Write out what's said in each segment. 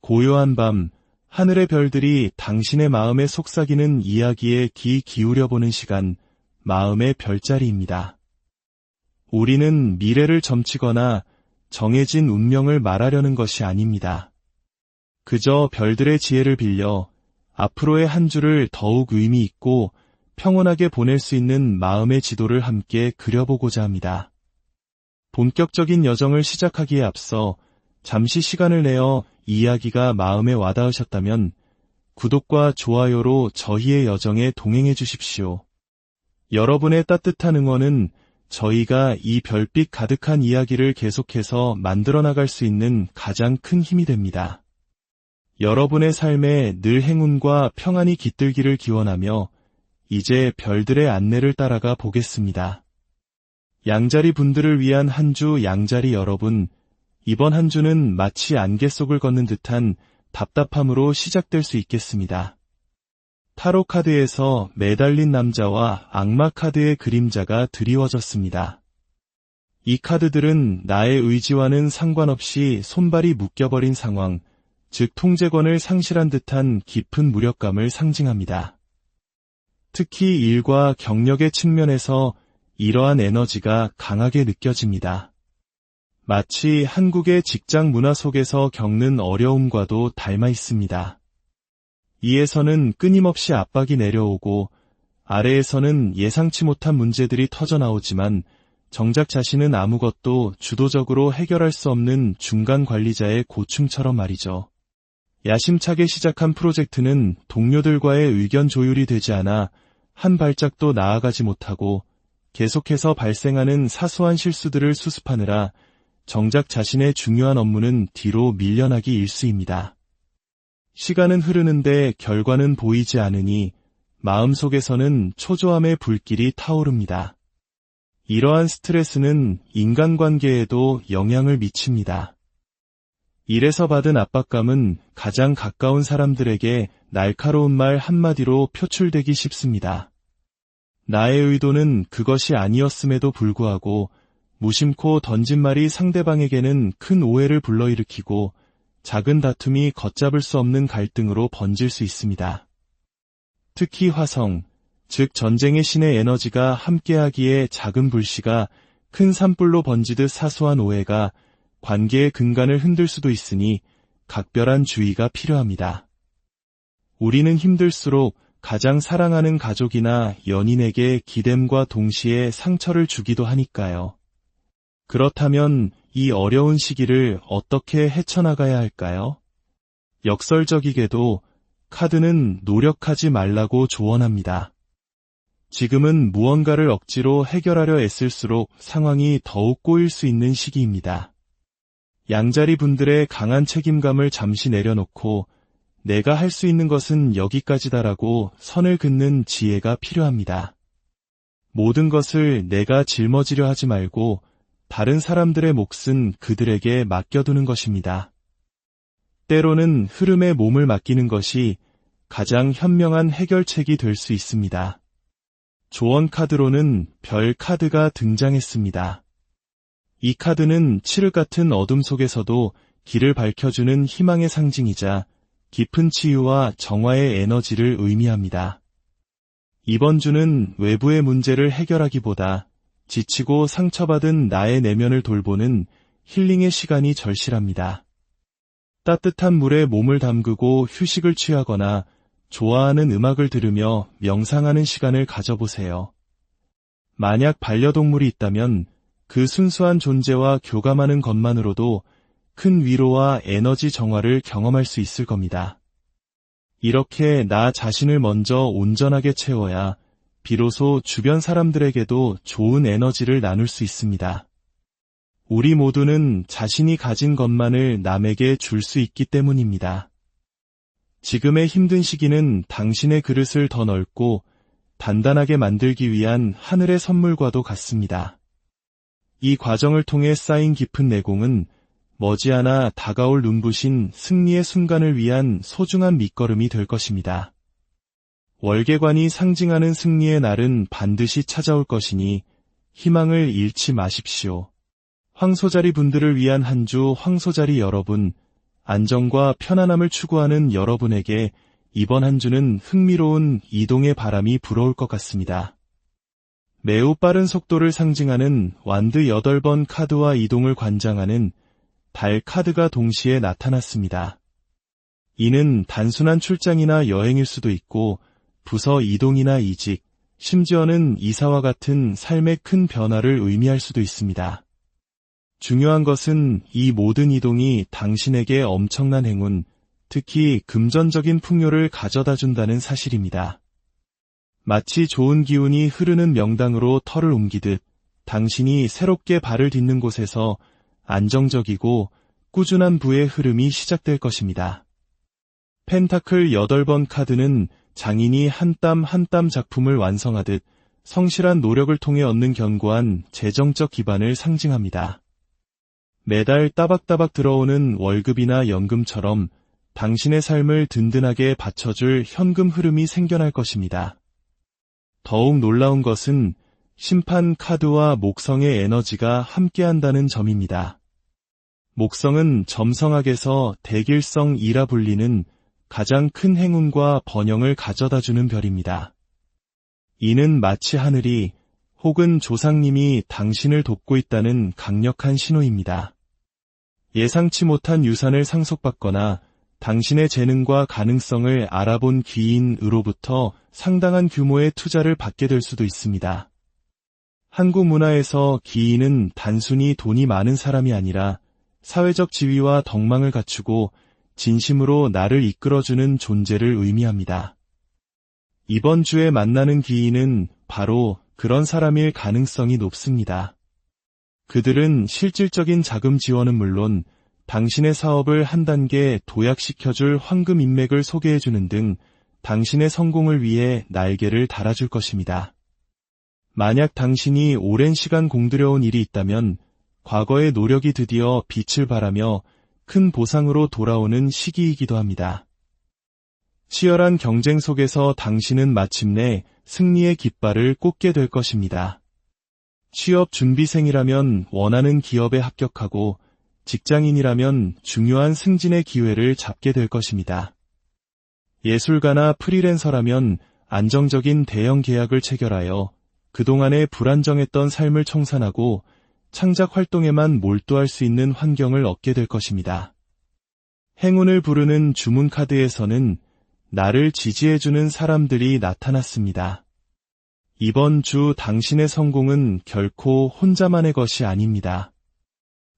고요한 밤, 하늘의 별들이 당신의 마음에 속삭이는 이야기에 귀 기울여보는 시간, 마음의 별자리입니다. 우리는 미래를 점치거나 정해진 운명을 말하려는 것이 아닙니다. 그저 별들의 지혜를 빌려 앞으로의 한 주를 더욱 의미 있고 평온하게 보낼 수 있는 마음의 지도를 함께 그려보고자 합니다. 본격적인 여정을 시작하기에 앞서 잠시 시간을 내어 이야기가 마음에 와닿으셨다면 구독과 좋아요로 저희의 여정에 동행해 주십시오. 여러분의 따뜻한 응원은 저희가 이 별빛 가득한 이야기를 계속해서 만들어 나갈 수 있는 가장 큰 힘이 됩니다. 여러분의 삶에 늘 행운과 평안이 깃들기를 기원하며 이제 별들의 안내를 따라가 보겠습니다. 양자리 분들을 위한 한 주 양자리 여러분, 이번 한 주는 마치 안개 속을 걷는 듯한 답답함으로 시작될 수 있겠습니다. 타로 카드에서 매달린 남자와 악마 카드의 그림자가 드리워졌습니다. 이 카드들은 나의 의지와는 상관없이 손발이 묶여버린 상황, 즉 통제권을 상실한 듯한 깊은 무력감을 상징합니다. 특히 일과 경력의 측면에서 이러한 에너지가 강하게 느껴집니다. 마치 한국의 직장 문화 속에서 겪는 어려움과도 닮아 있습니다. 위에서는 끊임없이 압박이 내려오고 아래에서는 예상치 못한 문제들이 터져나오지만 정작 자신은 아무것도 주도적으로 해결할 수 없는 중간 관리자의 고충처럼 말이죠. 야심차게 시작한 프로젝트는 동료들과의 의견 조율이 되지 않아 한 발짝도 나아가지 못하고 계속해서 발생하는 사소한 실수들을 수습하느라 정작 자신의 중요한 업무는 뒤로 밀려나기 일쑤입니다. 시간은 흐르는데 결과는 보이지 않으니 마음속에서는 초조함의 불길이 타오릅니다. 이러한 스트레스는 인간관계에도 영향을 미칩니다. 일에서 받은 압박감은 가장 가까운 사람들에게 날카로운 말 한마디로 표출되기 쉽습니다. 나의 의도는 그것이 아니었음에도 불구하고 무심코 던진 말이 상대방에게는 큰 오해를 불러일으키고 작은 다툼이 걷잡을 수 없는 갈등으로 번질 수 있습니다. 특히 화성, 즉 전쟁의 신의 에너지가 함께하기에 작은 불씨가 큰 산불로 번지듯 사소한 오해가 관계의 근간을 흔들 수도 있으니 각별한 주의가 필요합니다. 우리는 힘들수록 가장 사랑하는 가족이나 연인에게 기댐과 동시에 상처를 주기도 하니까요. 그렇다면 이 어려운 시기를 어떻게 헤쳐나가야 할까요? 역설적이게도 카드는 노력하지 말라고 조언합니다. 지금은 무언가를 억지로 해결하려 애쓸수록 상황이 더욱 꼬일 수 있는 시기입니다. 양자리 분들의 강한 책임감을 잠시 내려놓고 내가 할 수 있는 것은 여기까지다라고 선을 긋는 지혜가 필요합니다. 모든 것을 내가 짊어지려 하지 말고 다른 사람들의 몫은 그들에게 맡겨두는 것입니다. 때로는 흐름에 몸을 맡기는 것이 가장 현명한 해결책이 될 수 있습니다. 조언 카드로는 별 카드가 등장했습니다. 이 카드는 칠흑 같은 어둠 속에서도 길을 밝혀주는 희망의 상징이자 깊은 치유와 정화의 에너지를 의미합니다. 이번 주는 외부의 문제를 해결하기보다 지치고 상처받은 나의 내면을 돌보는 힐링의 시간이 절실합니다. 따뜻한 물에 몸을 담그고 휴식을 취하거나 좋아하는 음악을 들으며 명상하는 시간을 가져보세요. 만약 반려동물이 있다면 그 순수한 존재와 교감하는 것만으로도 큰 위로와 에너지 정화를 경험할 수 있을 겁니다. 이렇게 나 자신을 먼저 온전하게 채워야 비로소 주변 사람들에게도 좋은 에너지를 나눌 수 있습니다. 우리 모두는 자신이 가진 것만을 남에게 줄 수 있기 때문입니다. 지금의 힘든 시기는 당신의 그릇을 더 넓고 단단하게 만들기 위한 하늘의 선물과도 같습니다. 이 과정을 통해 쌓인 깊은 내공은 머지않아 다가올 눈부신 승리의 순간을 위한 소중한 밑거름이 될 것입니다. 월계관이 상징하는 승리의 날은 반드시 찾아올 것이니 희망을 잃지 마십시오. 황소자리 분들을 위한 한 주 황소자리 여러분, 안정과 편안함을 추구하는 여러분에게 이번 한 주는 흥미로운 이동의 바람이 불어올 것 같습니다. 매우 빠른 속도를 상징하는 완드 8번 카드와 이동을 관장하는 달 카드가 동시에 나타났습니다. 이는 단순한 출장이나 여행일 수도 있고 부서 이동이나 이직, 심지어는 이사와 같은 삶의 큰 변화를 의미할 수도 있습니다. 중요한 것은 이 모든 이동이 당신에게 엄청난 행운, 특히 금전적인 풍요를 가져다 준다는 사실입니다. 마치 좋은 기운이 흐르는 명당으로 털을 옮기듯 당신이 새롭게 발을 딛는 곳에서 안정적이고 꾸준한 부의 흐름이 시작될 것입니다. 펜타클 8번 카드는 장인이 한 땀 한 땀 작품을 완성하듯 성실한 노력을 통해 얻는 견고한 재정적 기반을 상징합니다. 매달 따박따박 들어오는 월급이나 연금처럼 당신의 삶을 든든하게 받쳐줄 현금 흐름이 생겨날 것입니다. 더욱 놀라운 것은 심판 카드와 목성의 에너지가 함께한다는 점입니다. 목성은 점성학에서 대길성이라 불리는 가장 큰 행운과 번영을 가져다주는 별입니다. 이는 마치 하늘이 혹은 조상님이 당신을 돕고 있다는 강력한 신호입니다. 예상치 못한 유산을 상속받거나 당신의 재능과 가능성을 알아본 귀인으로부터 상당한 규모의 투자를 받게 될 수도 있습니다. 한국 문화에서 귀인은 단순히 돈이 많은 사람이 아니라 사회적 지위와 덕망을 갖추고 진심으로 나를 이끌어주는 존재를 의미합니다. 이번 주에 만나는 귀인은 바로 그런 사람일 가능성이 높습니다. 그들은 실질적인 자금 지원은 물론 당신의 사업을 한 단계 도약시켜줄 황금 인맥을 소개해주는 등 당신의 성공을 위해 날개를 달아줄 것입니다. 만약 당신이 오랜 시간 공들여온 일이 있다면 과거의 노력이 드디어 빛을 발하며 큰 보상으로 돌아오는 시기이기도 합니다. 치열한 경쟁 속에서 당신은 마침내 승리의 깃발을 꽂게 될 것입니다. 취업 준비생이라면 원하는 기업에 합격하고 직장인이라면 중요한 승진의 기회를 잡게 될 것입니다. 예술가나 프리랜서라면 안정적인 대형 계약을 체결하여 그동안의 불안정했던 삶을 청산하고 창작 활동에만 몰두할 수 있는 환경을 얻게 될 것입니다. 행운을 부르는 주문 카드에서는 나를 지지해주는 사람들이 나타났습니다. 이번 주 당신의 성공은 결코 혼자만의 것이 아닙니다.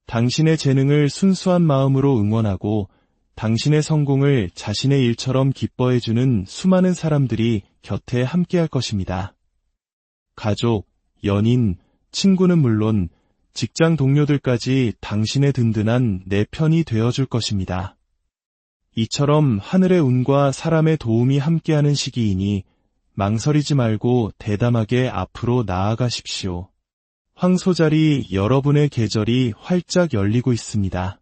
당신의 재능을 순수한 마음으로 응원하고 당신의 성공을 자신의 일처럼 기뻐해주는 수많은 사람들이 곁에 함께할 것입니다. 가족, 연인, 친구는 물론 직장 동료들까지 당신의 든든한 내 편이 되어줄 것입니다. 이처럼 하늘의 운과 사람의 도움이 함께하는 시기이니 망설이지 말고 대담하게 앞으로 나아가십시오. 황소자리 여러분의 계절이 활짝 열리고 있습니다.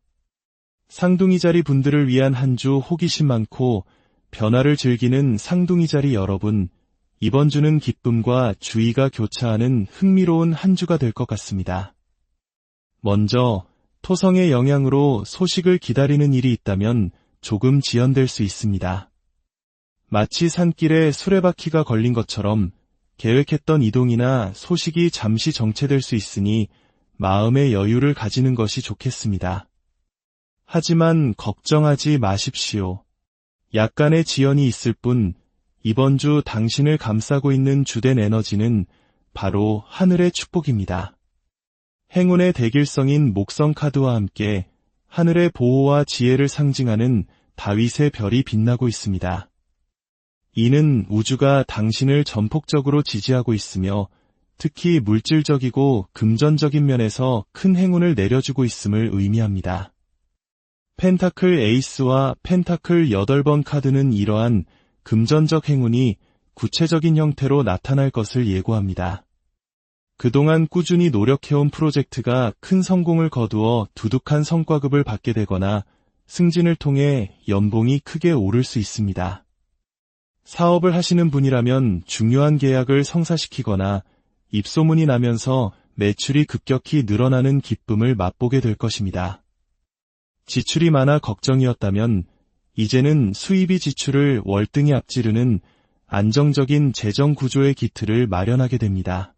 쌍둥이자리 분들을 위한 한 주 호기심 많고 변화를 즐기는 쌍둥이자리 여러분, 이번 주는 기쁨과 주의가 교차하는 흥미로운 한 주가 될 것 같습니다. 먼저 토성의 영향으로 소식을 기다리는 일이 있다면 조금 지연될 수 있습니다. 마치 산길에 수레바퀴가 걸린 것처럼 계획했던 이동이나 소식이 잠시 정체될 수 있으니 마음의 여유를 가지는 것이 좋겠습니다. 하지만 걱정하지 마십시오. 약간의 지연이 있을 뿐 이번 주 당신을 감싸고 있는 주된 에너지는 바로 하늘의 축복입니다. 행운의 대길성인 목성 카드와 함께 하늘의 보호와 지혜를 상징하는 다윗의 별이 빛나고 있습니다. 이는 우주가 당신을 전폭적으로 지지하고 있으며 특히 물질적이고 금전적인 면에서 큰 행운을 내려주고 있음을 의미합니다. 펜타클 에이스와 펜타클 8번 카드는 이러한 금전적 행운이 구체적인 형태로 나타날 것을 예고합니다. 그동안 꾸준히 노력해온 프로젝트가 큰 성공을 거두어 두둑한 성과급을 받게 되거나 승진을 통해 연봉이 크게 오를 수 있습니다. 사업을 하시는 분이라면 중요한 계약을 성사시키거나 입소문이 나면서 매출이 급격히 늘어나는 기쁨을 맛보게 될 것입니다. 지출이 많아 걱정이었다면 이제는 수입이 지출을 월등히 앞지르는 안정적인 재정 구조의 기틀을 마련하게 됩니다.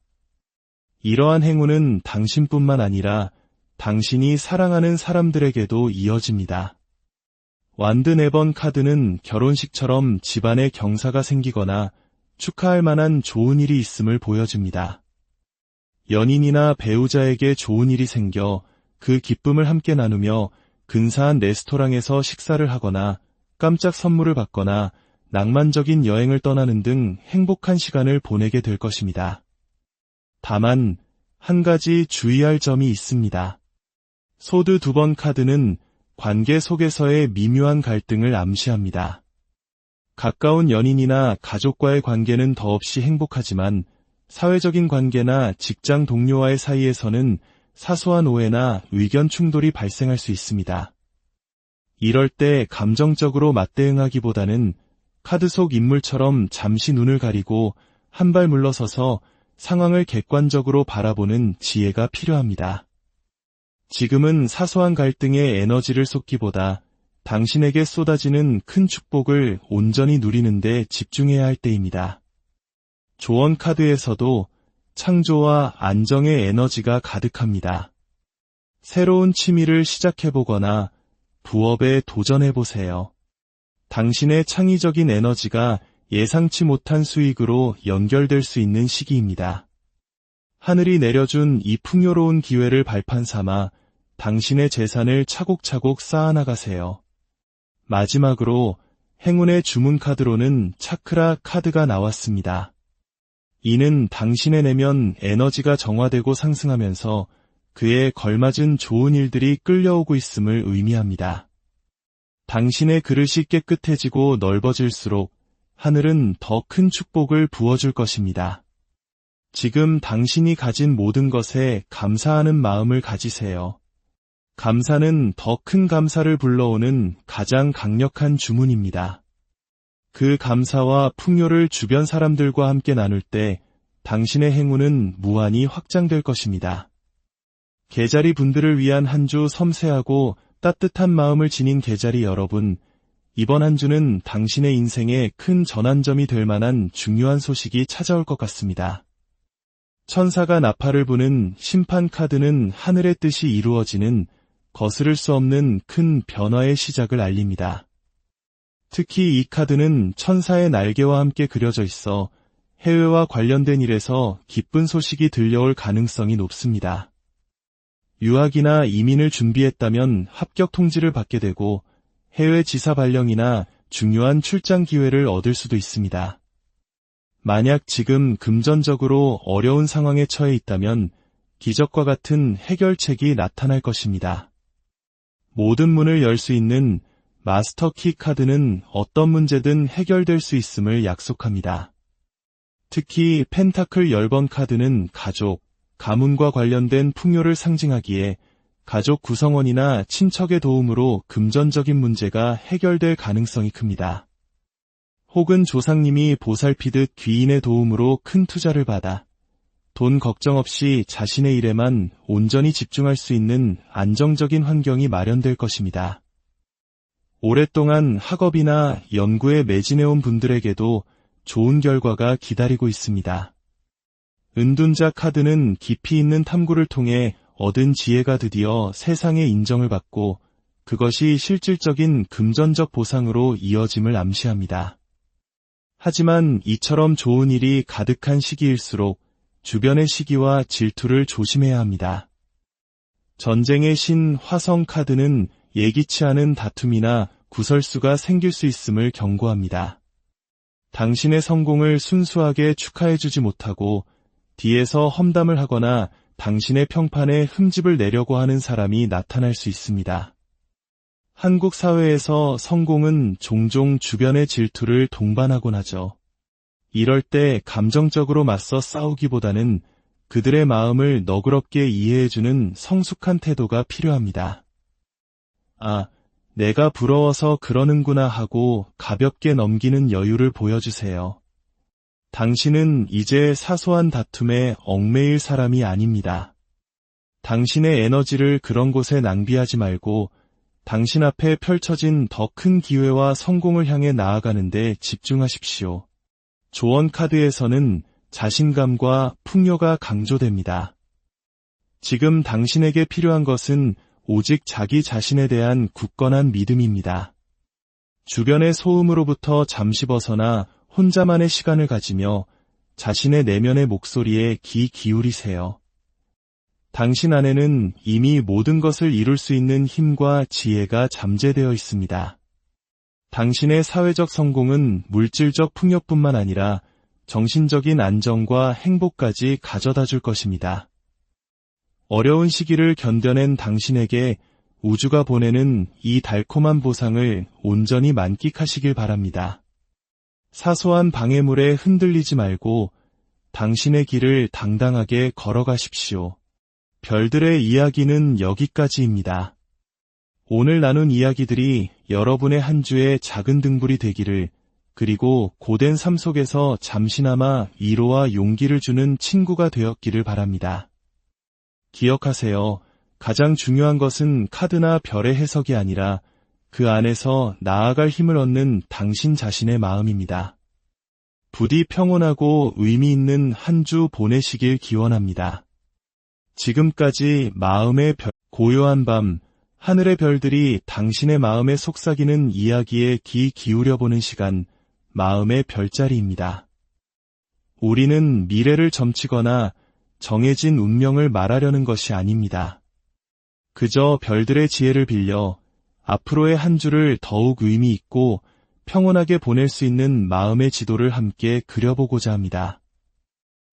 이러한 행운은 당신뿐만 아니라 당신이 사랑하는 사람들에게도 이어집니다. 완드 4번 카드는 결혼식처럼 집안에 경사가 생기거나 축하할 만한 좋은 일이 있음을 보여줍니다. 연인이나 배우자에게 좋은 일이 생겨 그 기쁨을 함께 나누며 근사한 레스토랑에서 식사를 하거나 깜짝 선물을 받거나 낭만적인 여행을 떠나는 등 행복한 시간을 보내게 될 것입니다. 다만 한 가지 주의할 점이 있습니다. 소드 2번 카드는 관계 속에서의 미묘한 갈등을 암시합니다. 가까운 연인이나 가족과의 관계는 더없이 행복하지만 사회적인 관계나 직장 동료와의 사이에서는 사소한 오해나 의견 충돌이 발생할 수 있습니다. 이럴 때 감정적으로 맞대응하기보다는 카드 속 인물처럼 잠시 눈을 가리고 한 발 물러서서 상황을 객관적으로 바라보는 지혜가 필요합니다. 지금은 사소한 갈등에 에너지를 쏟기보다 당신에게 쏟아지는 큰 축복을 온전히 누리는 데 집중해야 할 때입니다. 조언 카드에서도 창조와 안정의 에너지가 가득합니다. 새로운 취미를 시작해보거나 부업에 도전해보세요. 당신의 창의적인 에너지가 예상치 못한 수익으로 연결될 수 있는 시기입니다. 하늘이 내려준 이 풍요로운 기회를 발판 삼아 당신의 재산을 차곡차곡 쌓아나가세요. 마지막으로 행운의 주문 카드로는 차크라 카드가 나왔습니다. 이는 당신의 내면 에너지가 정화되고 상승하면서 그에 걸맞은 좋은 일들이 끌려오고 있음을 의미합니다. 당신의 그릇이 깨끗해지고 넓어질수록 하늘은 더 큰 축복을 부어줄 것입니다. 지금 당신이 가진 모든 것에 감사하는 마음을 가지세요. 감사는 더 큰 감사를 불러오는 가장 강력한 주문입니다. 그 감사와 풍요를 주변 사람들과 함께 나눌 때 당신의 행운은 무한히 확장될 것입니다. 개자리 분들을 위한 한 주 섬세하고 따뜻한 마음을 지닌 개자리 여러분, 이번 한 주는 당신의 인생에 큰 전환점이 될 만한 중요한 소식이 찾아올 것 같습니다. 천사가 나팔을 부는 심판 카드는 하늘의 뜻이 이루어지는 거스를 수 없는 큰 변화의 시작을 알립니다. 특히 이 카드는 천사의 날개와 함께 그려져 있어 해외와 관련된 일에서 기쁜 소식이 들려올 가능성이 높습니다. 유학이나 이민을 준비했다면 합격 통지를 받게 되고 해외 지사 발령이나 중요한 출장 기회를 얻을 수도 있습니다. 만약 지금 금전적으로 어려운 상황에 처해 있다면 기적과 같은 해결책이 나타날 것입니다. 모든 문을 열 수 있는 마스터 키 카드는 어떤 문제든 해결될 수 있음을 약속합니다. 특히 펜타클 10번 카드는 가족, 가문과 관련된 풍요를 상징하기에 가족 구성원이나 친척의 도움으로 금전적인 문제가 해결될 가능성이 큽니다. 혹은 조상님이 보살피듯 귀인의 도움으로 큰 투자를 받아 돈 걱정 없이 자신의 일에만 온전히 집중할 수 있는 안정적인 환경이 마련될 것입니다. 오랫동안 학업이나 연구에 매진해온 분들에게도 좋은 결과가 기다리고 있습니다. 은둔자 카드는 깊이 있는 탐구를 통해 얻은 지혜가 드디어 세상의 인정을 받고 그것이 실질적인 금전적 보상으로 이어짐을 암시합니다. 하지만 이처럼 좋은 일이 가득한 시기일수록 주변의 시기와 질투를 조심해야 합니다. 전쟁의 신 화성 카드는 예기치 않은 다툼이나 구설수가 생길 수 있음을 경고합니다. 당신의 성공을 순수하게 축하해주지 못하고 뒤에서 험담을 하거나 당신의 평판에 흠집을 내려고 하는 사람이 나타날 수 있습니다. 한국 사회에서 성공은 종종 주변의 질투를 동반하곤 하죠. 이럴 때 감정적으로 맞서 싸우기보다는 그들의 마음을 너그럽게 이해해주는 성숙한 태도가 필요합니다. 아, 내가 부러워서 그러는구나 하고 가볍게 넘기는 여유를 보여주세요. 당신은 이제 사소한 다툼에 얽매일 사람이 아닙니다. 당신의 에너지를 그런 곳에 낭비하지 말고 당신 앞에 펼쳐진 더 큰 기회와 성공을 향해 나아가는 데 집중하십시오. 조언 카드에서는 자신감과 풍요가 강조됩니다. 지금 당신에게 필요한 것은 오직 자기 자신에 대한 굳건한 믿음입니다. 주변의 소음으로부터 잠시 벗어나 혼자만의 시간을 가지며 자신의 내면의 목소리에 귀 기울이세요. 당신 안에는 이미 모든 것을 이룰 수 있는 힘과 지혜가 잠재되어 있습니다. 당신의 사회적 성공은 물질적 풍요뿐만 아니라 정신적인 안정과 행복까지 가져다 줄 것입니다. 어려운 시기를 견뎌낸 당신에게 우주가 보내는 이 달콤한 보상을 온전히 만끽하시길 바랍니다. 사소한 방해물에 흔들리지 말고 당신의 길을 당당하게 걸어가십시오. 별들의 이야기는 여기까지입니다. 오늘 나눈 이야기들이 여러분의 한 주의 작은 등불이 되기를, 그리고 고된 삶 속에서 잠시나마 위로와 용기를 주는 친구가 되었기를 바랍니다. 기억하세요. 가장 중요한 것은 카드나 별의 해석이 아니라 그 안에서 나아갈 힘을 얻는 당신 자신의 마음입니다. 부디 평온하고 의미 있는 한 주 보내시길 기원합니다. 지금까지 마음의 별, 고요한 밤, 하늘의 별들이 당신의 마음에 속삭이는 이야기에 귀 기울여보는 시간, 마음의 별자리입니다. 우리는 미래를 점치거나 정해진 운명을 말하려는 것이 아닙니다. 그저 별들의 지혜를 빌려 앞으로의 한 주를 더욱 의미 있고 평온하게 보낼 수 있는 마음의 지도를 함께 그려보고자 합니다.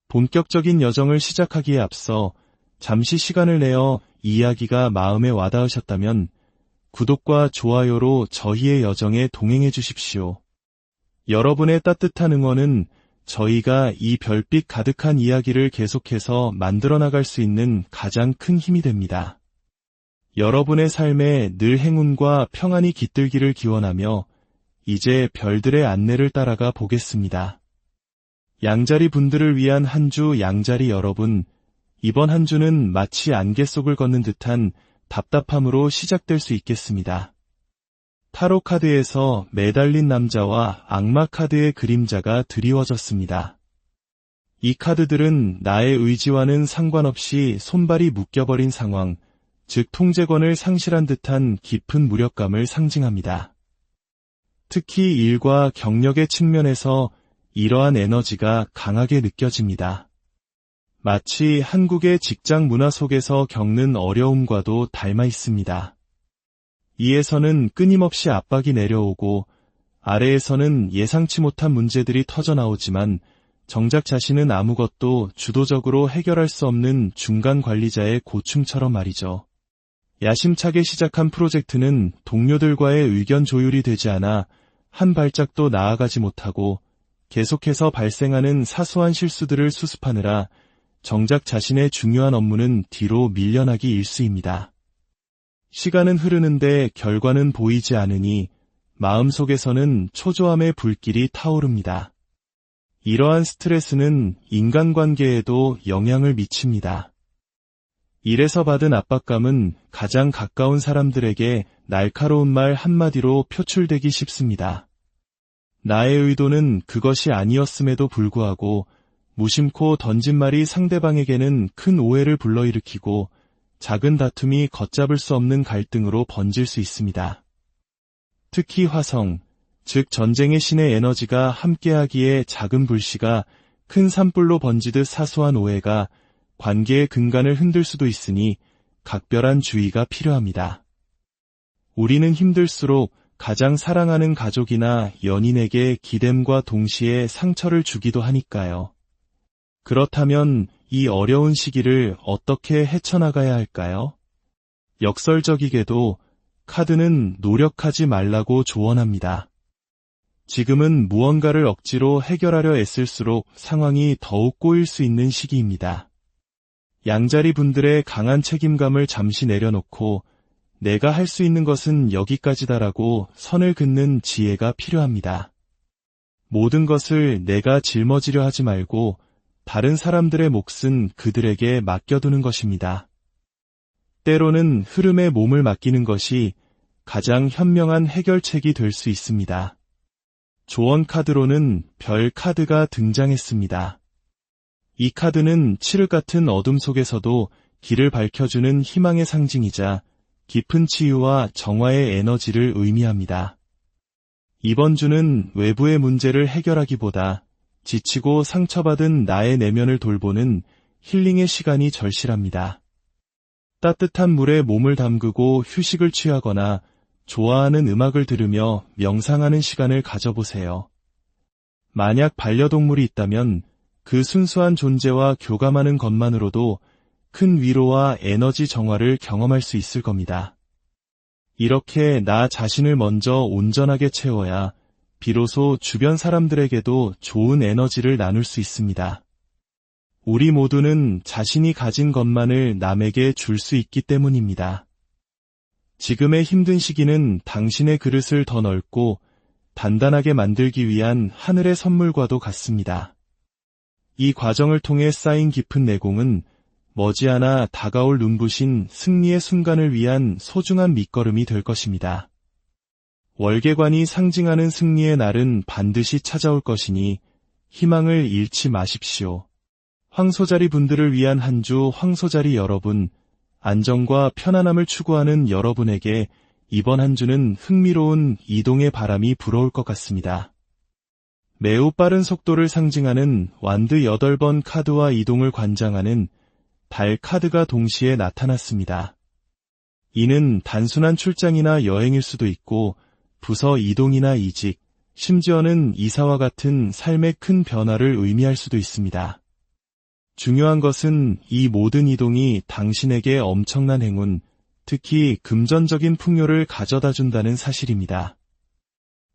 본격적인 여정을 시작하기에 앞서 잠시 시간을 내어 이야기가 마음에 와닿으셨다면 구독과 좋아요로 저희의 여정에 동행해 주십시오. 여러분의 따뜻한 응원은 저희가 이 별빛 가득한 이야기를 계속해서 만들어 나갈 수 있는 가장 큰 힘이 됩니다. 여러분의 삶에 늘 행운과 평안이 깃들기를 기원하며 이제 별들의 안내를 따라가 보겠습니다. 양자리 분들을 위한 한 주 양자리 여러분, 이번 한 주는 마치 안개 속을 걷는 듯한 답답함으로 시작될 수 있겠습니다. 타로 카드에서 매달린 남자와 악마 카드의 그림자가 드리워졌습니다. 이 카드들은 나의 의지와는 상관없이 손발이 묶여버린 상황, 즉 통제권을 상실한 듯한 깊은 무력감을 상징합니다. 특히 일과 경력의 측면에서 이러한 에너지가 강하게 느껴집니다. 마치 한국의 직장 문화 속에서 겪는 어려움과도 닮아 있습니다. 위에서는 끊임없이 압박이 내려오고 아래에서는 예상치 못한 문제들이 터져나오지만 정작 자신은 아무것도 주도적으로 해결할 수 없는 중간 관리자의 고충처럼 말이죠. 야심차게 시작한 프로젝트는 동료들과의 의견 조율이 되지 않아 한 발짝도 나아가지 못하고 계속해서 발생하는 사소한 실수들을 수습하느라 정작 자신의 중요한 업무는 뒤로 밀려나기 일쑤입니다. 시간은 흐르는데 결과는 보이지 않으니 마음속에서는 초조함의 불길이 타오릅니다. 이러한 스트레스는 인간관계에도 영향을 미칩니다. 일에서 받은 압박감은 가장 가까운 사람들에게 날카로운 말 한마디로 표출되기 쉽습니다. 나의 의도는 그것이 아니었음에도 불구하고 무심코 던진 말이 상대방에게는 큰 오해를 불러일으키고 작은 다툼이 걷잡을 수 없는 갈등으로 번질 수 있습니다. 특히 화성, 즉 전쟁의 신의 에너지가 함께하기에 작은 불씨가 큰 산불로 번지듯 사소한 오해가 관계의 근간을 흔들 수도 있으니 각별한 주의가 필요합니다. 우리는 힘들수록 가장 사랑하는 가족이나 연인에게 기댐과 동시에 상처를 주기도 하니까요. 그렇다면 이 어려운 시기를 어떻게 헤쳐나가야 할까요? 역설적이게도 카드는 노력하지 말라고 조언합니다. 지금은 무언가를 억지로 해결하려 애쓸수록 상황이 더욱 꼬일 수 있는 시기입니다. 양자리 분들의 강한 책임감을 잠시 내려놓고 내가 할 수 있는 것은 여기까지다라고 선을 긋는 지혜가 필요합니다. 모든 것을 내가 짊어지려 하지 말고 다른 사람들의 몫은 그들에게 맡겨두는 것입니다. 때로는 흐름에 몸을 맡기는 것이 가장 현명한 해결책이 될 수 있습니다. 조언 카드로는 별 카드가 등장했습니다. 이 카드는 칠흑 같은 어둠 속에서도 길을 밝혀주는 희망의 상징이자 깊은 치유와 정화의 에너지를 의미합니다. 이번 주는 외부의 문제를 해결하기보다 지치고 상처받은 나의 내면을 돌보는 힐링의 시간이 절실합니다. 따뜻한 물에 몸을 담그고 휴식을 취하거나 좋아하는 음악을 들으며 명상하는 시간을 가져보세요. 만약 반려동물이 있다면 그 순수한 존재와 교감하는 것만으로도 큰 위로와 에너지 정화를 경험할 수 있을 겁니다. 이렇게 나 자신을 먼저 온전하게 채워야 비로소 주변 사람들에게도 좋은 에너지를 나눌 수 있습니다. 우리 모두는 자신이 가진 것만을 남에게 줄 수 있기 때문입니다. 지금의 힘든 시기는 당신의 그릇을 더 넓고 단단하게 만들기 위한 하늘의 선물과도 같습니다. 이 과정을 통해 쌓인 깊은 내공은 머지않아 다가올 눈부신 승리의 순간을 위한 소중한 밑거름이 될 것입니다. 월계관이 상징하는 승리의 날은 반드시 찾아올 것이니 희망을 잃지 마십시오. 황소자리 분들을 위한 한 주 황소자리 여러분, 안정과 편안함을 추구하는 여러분에게 이번 한 주는 흥미로운 이동의 바람이 불어올 것 같습니다. 매우 빠른 속도를 상징하는 완드 8번 카드와 이동을 관장하는 달 카드가 동시에 나타났습니다. 이는 단순한 출장이나 여행일 수도 있고 부서 이동이나 이직, 심지어는 이사와 같은 삶의 큰 변화를 의미할 수도 있습니다. 중요한 것은 이 모든 이동이 당신에게 엄청난 행운, 특히 금전적인 풍요를 가져다 준다는 사실입니다.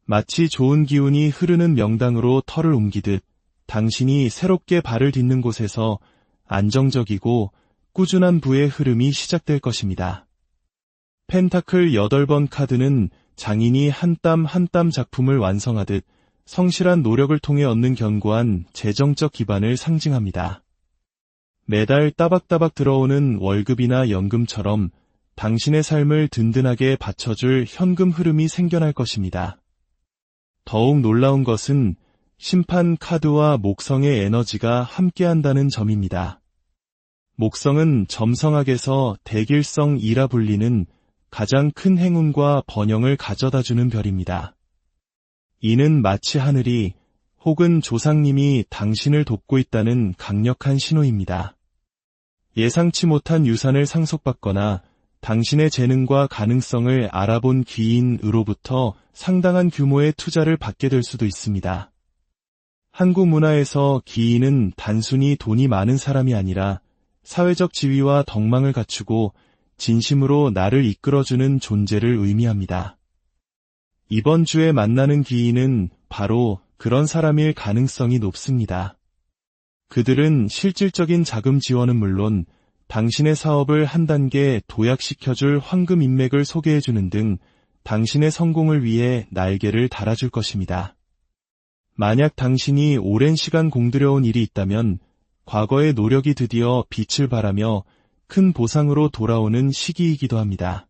마치 좋은 기운이 흐르는 명당으로 터를 옮기듯 당신이 새롭게 발을 딛는 곳에서 안정적이고 꾸준한 부의 흐름이 시작될 것입니다. 펜타클 8번 카드는 장인이 한 땀 한 땀 작품을 완성하듯 성실한 노력을 통해 얻는 견고한 재정적 기반을 상징합니다. 매달 따박따박 들어오는 월급이나 연금처럼 당신의 삶을 든든하게 받쳐줄 현금 흐름이 생겨날 것입니다. 더욱 놀라운 것은 심판 카드와 목성의 에너지가 함께한다는 점입니다. 목성은 점성학에서 대길성이라 불리는 가장 큰 행운과 번영을 가져다주는 별입니다. 이는 마치 하늘이 혹은 조상님이 당신을 돕고 있다는 강력한 신호입니다. 예상치 못한 유산을 상속받거나 당신의 재능과 가능성을 알아본 귀인으로부터 상당한 규모의 투자를 받게 될 수도 있습니다. 한국 문화에서 귀인은 단순히 돈이 많은 사람이 아니라 사회적 지위와 덕망을 갖추고 진심으로 나를 이끌어주는 존재를 의미합니다. 이번 주에 만나는 귀인은 바로 그런 사람일 가능성이 높습니다. 그들은 실질적인 자금 지원은 물론 당신의 사업을 한 단계 도약시켜줄 황금 인맥을 소개해주는 등 당신의 성공을 위해 날개를 달아줄 것입니다. 만약 당신이 오랜 시간 공들여온 일이 있다면 과거의 노력이 드디어 빛을 발하며 큰 보상으로 돌아오는 시기이기도 합니다.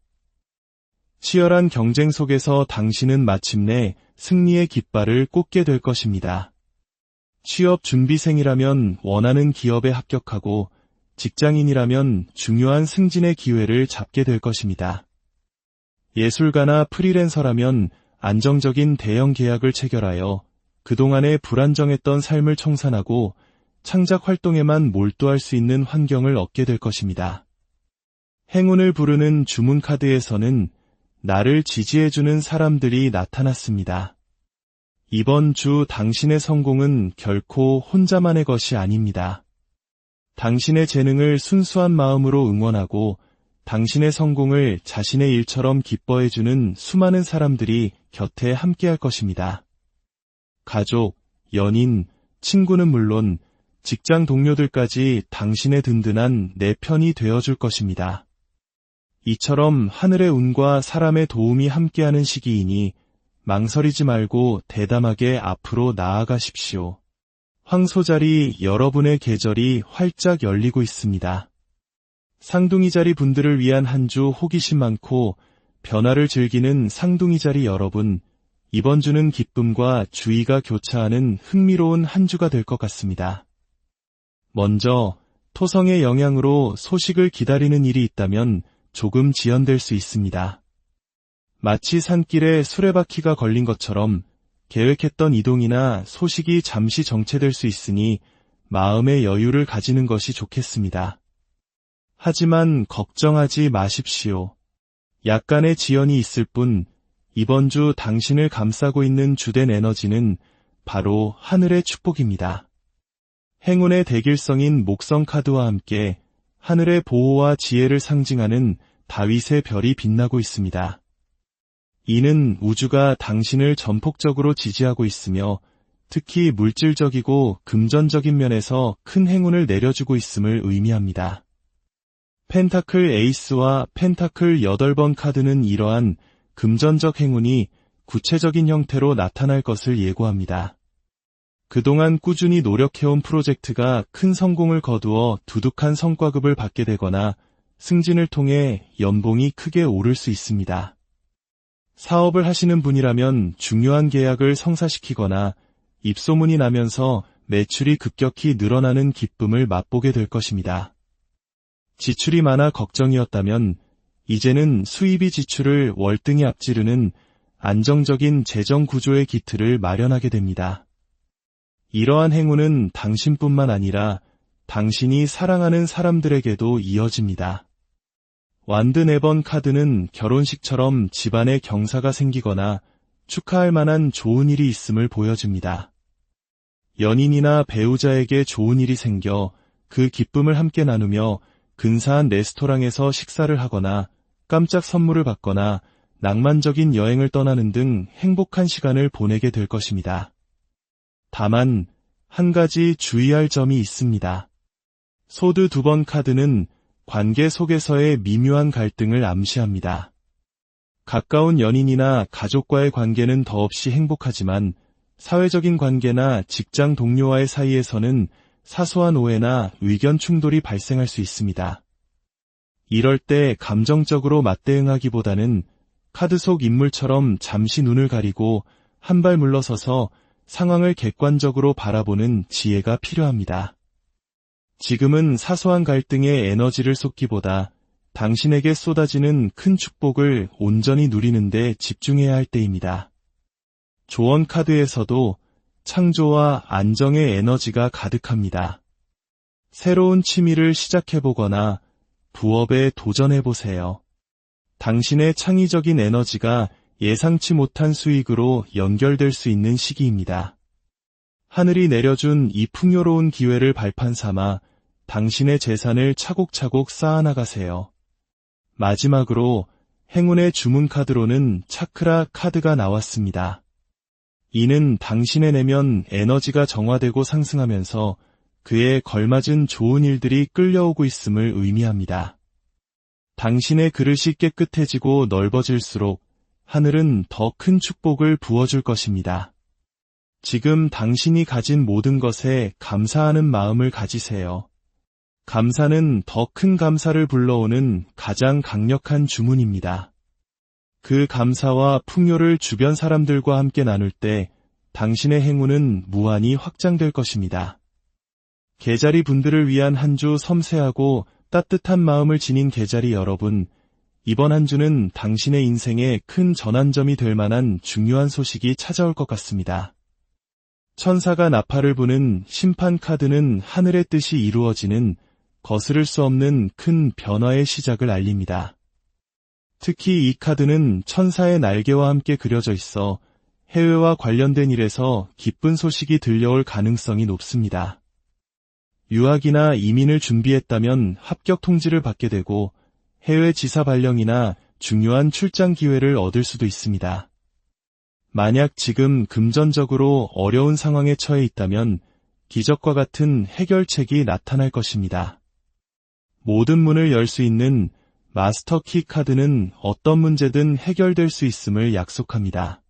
치열한 경쟁 속에서 당신은 마침내 승리의 깃발을 꽂게 될 것입니다. 취업 준비생이라면 원하는 기업에 합격하고 직장인이라면 중요한 승진의 기회를 잡게 될 것입니다. 예술가나 프리랜서라면 안정적인 대형 계약을 체결하여 그동안의 불안정했던 삶을 청산하고 창작 활동에만 몰두할 수 있는 환경을 얻게 될 것입니다. 행운을 부르는 주문 카드에서는 나를 지지해주는 사람들이 나타났습니다. 이번 주 당신의 성공은 결코 혼자만의 것이 아닙니다. 당신의 재능을 순수한 마음으로 응원하고 당신의 성공을 자신의 일처럼 기뻐해주는 수많은 사람들이 곁에 함께할 것입니다. 가족, 연인, 친구는 물론 직장 동료들까지 당신의 든든한 내 편이 되어줄 것입니다. 이처럼 하늘의 운과 사람의 도움이 함께하는 시기이니 망설이지 말고 대담하게 앞으로 나아가십시오. 황소자리 여러분의 계절이 활짝 열리고 있습니다. 쌍둥이 자리 분들을 위한 한 주 호기심 많고 변화를 즐기는 쌍둥이 자리 여러분, 이번 주는 기쁨과 주의가 교차하는 흥미로운 한 주가 될 것 같습니다. 먼저 토성의 영향으로 소식을 기다리는 일이 있다면 조금 지연될 수 있습니다. 마치 산길에 수레바퀴가 걸린 것처럼 계획했던 이동이나 소식이 잠시 정체될 수 있으니 마음의 여유를 가지는 것이 좋겠습니다. 하지만 걱정하지 마십시오. 약간의 지연이 있을 뿐 이번 주 당신을 감싸고 있는 주된 에너지는 바로 하늘의 축복입니다. 행운의 대길성인 목성 카드와 함께 하늘의 보호와 지혜를 상징하는 다윗의 별이 빛나고 있습니다. 이는 우주가 당신을 전폭적으로 지지하고 있으며 특히 물질적이고 금전적인 면에서 큰 행운을 내려주고 있음을 의미합니다. 펜타클 에이스와 펜타클 8번 카드는 이러한 금전적 행운이 구체적인 형태로 나타날 것을 예고합니다. 그동안 꾸준히 노력해온 프로젝트가 큰 성공을 거두어 두둑한 성과급을 받게 되거나 승진을 통해 연봉이 크게 오를 수 있습니다. 사업을 하시는 분이라면 중요한 계약을 성사시키거나 입소문이 나면서 매출이 급격히 늘어나는 기쁨을 맛보게 될 것입니다. 지출이 많아 걱정이었다면 이제는 수입이 지출을 월등히 앞지르는 안정적인 재정 구조의 기틀을 마련하게 됩니다. 이러한 행운은 당신뿐만 아니라 당신이 사랑하는 사람들에게도 이어집니다. 완드 4번 카드는 결혼식처럼 집안에 경사가 생기거나 축하할 만한 좋은 일이 있음을 보여줍니다. 연인이나 배우자에게 좋은 일이 생겨 그 기쁨을 함께 나누며 근사한 레스토랑에서 식사를 하거나 깜짝 선물을 받거나 낭만적인 여행을 떠나는 등 행복한 시간을 보내게 될 것입니다. 다만 한 가지 주의할 점이 있습니다. 소드 2번 카드는 관계 속에서의 미묘한 갈등을 암시합니다. 가까운 연인이나 가족과의 관계는 더없이 행복하지만 사회적인 관계나 직장 동료와의 사이에서는 사소한 오해나 의견 충돌이 발생할 수 있습니다. 이럴 때 감정적으로 맞대응하기보다는 카드 속 인물처럼 잠시 눈을 가리고 한 발 물러서서 상황을 객관적으로 바라보는 지혜가 필요합니다. 지금은 사소한 갈등에 에너지를 쏟기보다 당신에게 쏟아지는 큰 축복을 온전히 누리는 데 집중해야 할 때입니다. 조언 카드에서도 창조와 안정의 에너지가 가득합니다. 새로운 취미를 시작해보거나 부업에 도전해보세요. 당신의 창의적인 에너지가 예상치 못한 수익으로 연결될 수 있는 시기입니다. 하늘이 내려준 이 풍요로운 기회를 발판 삼아 당신의 재산을 차곡차곡 쌓아나가세요. 마지막으로 행운의 주문 카드로는 차크라 카드가 나왔습니다. 이는 당신의 내면 에너지가 정화되고 상승하면서 그에 걸맞은 좋은 일들이 끌려오고 있음을 의미합니다. 당신의 그릇이 깨끗해지고 넓어질수록 하늘은 더 큰 축복을 부어줄 것입니다. 지금 당신이 가진 모든 것에 감사하는 마음을 가지세요. 감사는 더 큰 감사를 불러오는 가장 강력한 주문입니다. 그 감사와 풍요를 주변 사람들과 함께 나눌 때 당신의 행운은 무한히 확장될 것입니다. 개자리 분들을 위한 한 주 섬세하고 따뜻한 마음을 지닌 개자리 여러분, 이번 한 주는 당신의 인생에 큰 전환점이 될 만한 중요한 소식이 찾아올 것 같습니다. 천사가 나팔을 부는 심판 카드는 하늘의 뜻이 이루어지는 거스를 수 없는 큰 변화의 시작을 알립니다. 특히 이 카드는 천사의 날개와 함께 그려져 있어 해외와 관련된 일에서 기쁜 소식이 들려올 가능성이 높습니다. 유학이나 이민을 준비했다면 합격 통지를 받게 되고 해외 지사 발령이나 중요한 출장 기회를 얻을 수도 있습니다. 만약 지금 금전적으로 어려운 상황에 처해 있다면 기적과 같은 해결책이 나타날 것입니다. 모든 문을 열 수 있는 마스터 키 카드는 어떤 문제든 해결될 수 있음을 약속합니다.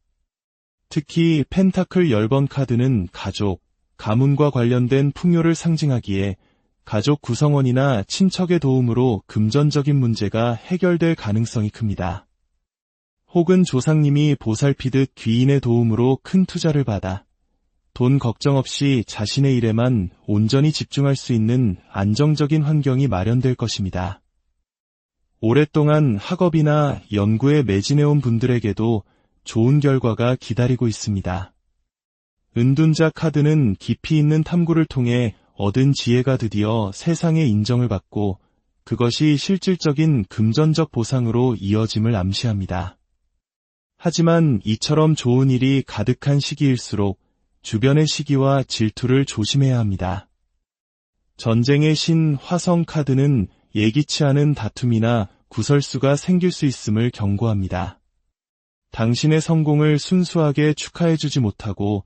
특히 펜타클 10번 카드는 가족, 가문과 관련된 풍요를 상징하기에 가족 구성원이나 친척의 도움으로 금전적인 문제가 해결될 가능성이 큽니다. 혹은 조상님이 보살피듯 귀인의 도움으로 큰 투자를 받아 돈 걱정 없이 자신의 일에만 온전히 집중할 수 있는 안정적인 환경이 마련될 것입니다. 오랫동안 학업이나 연구에 매진해온 분들에게도 좋은 결과가 기다리고 있습니다. 은둔자 카드는 깊이 있는 탐구를 통해 얻은 지혜가 드디어 세상의 인정을 받고 그것이 실질적인 금전적 보상으로 이어짐을 암시합니다. 하지만 이처럼 좋은 일이 가득한 시기일수록 주변의 시기와 질투를 조심해야 합니다. 전쟁의 신 화성 카드는 예기치 않은 다툼이나 구설수가 생길 수 있음을 경고합니다. 당신의 성공을 순수하게 축하해주지 못하고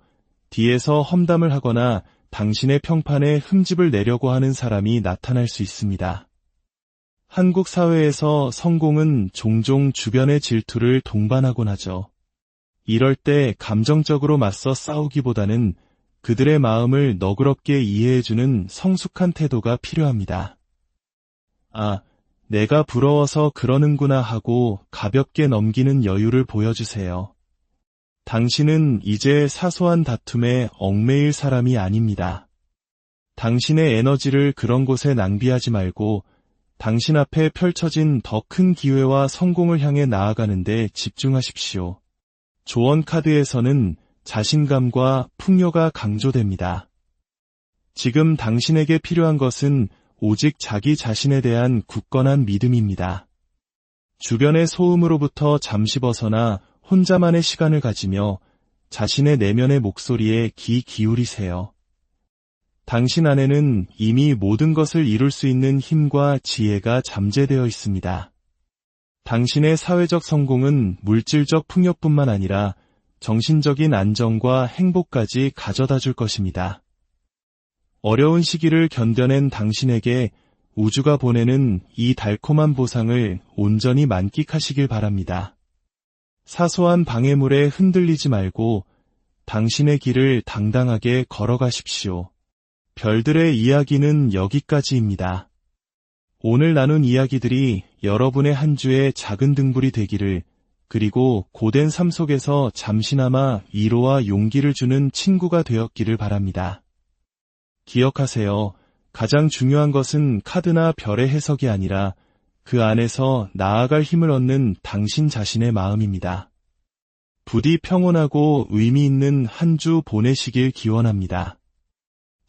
뒤에서 험담을 하거나 당신의 평판에 흠집을 내려고 하는 사람이 나타날 수 있습니다. 한국 사회에서 성공은 종종 주변의 질투를 동반하곤 하죠. 이럴 때 감정적으로 맞서 싸우기보다는 그들의 마음을 너그럽게 이해해주는 성숙한 태도가 필요합니다. 아, 내가 부러워서 그러는구나 하고 가볍게 넘기는 여유를 보여주세요. 당신은 이제 사소한 다툼에 얽매일 사람이 아닙니다. 당신의 에너지를 그런 곳에 낭비하지 말고 당신 앞에 펼쳐진 더 큰 기회와 성공을 향해 나아가는데 집중하십시오. 조언 카드에서는 자신감과 풍요가 강조됩니다. 지금 당신에게 필요한 것은 오직 자기 자신에 대한 굳건한 믿음입니다. 주변의 소음으로부터 잠시 벗어나 혼자만의 시간을 가지며 자신의 내면의 목소리에 귀 기울이세요. 당신 안에는 이미 모든 것을 이룰 수 있는 힘과 지혜가 잠재되어 있습니다. 당신의 사회적 성공은 물질적 풍요뿐만 아니라 정신적인 안정과 행복까지 가져다 줄 것입니다. 어려운 시기를 견뎌낸 당신에게 우주가 보내는 이 달콤한 보상을 온전히 만끽하시길 바랍니다. 사소한 방해물에 흔들리지 말고 당신의 길을 당당하게 걸어가십시오. 별들의 이야기는 여기까지입니다. 오늘 나눈 이야기들이 여러분의 한 주의 작은 등불이 되기를, 그리고 고된 삶 속에서 잠시나마 위로와 용기를 주는 친구가 되었기를 바랍니다. 기억하세요. 가장 중요한 것은 카드나 별의 해석이 아니라 그 안에서 나아갈 힘을 얻는 당신 자신의 마음입니다. 부디 평온하고 의미 있는 한 주 보내시길 기원합니다.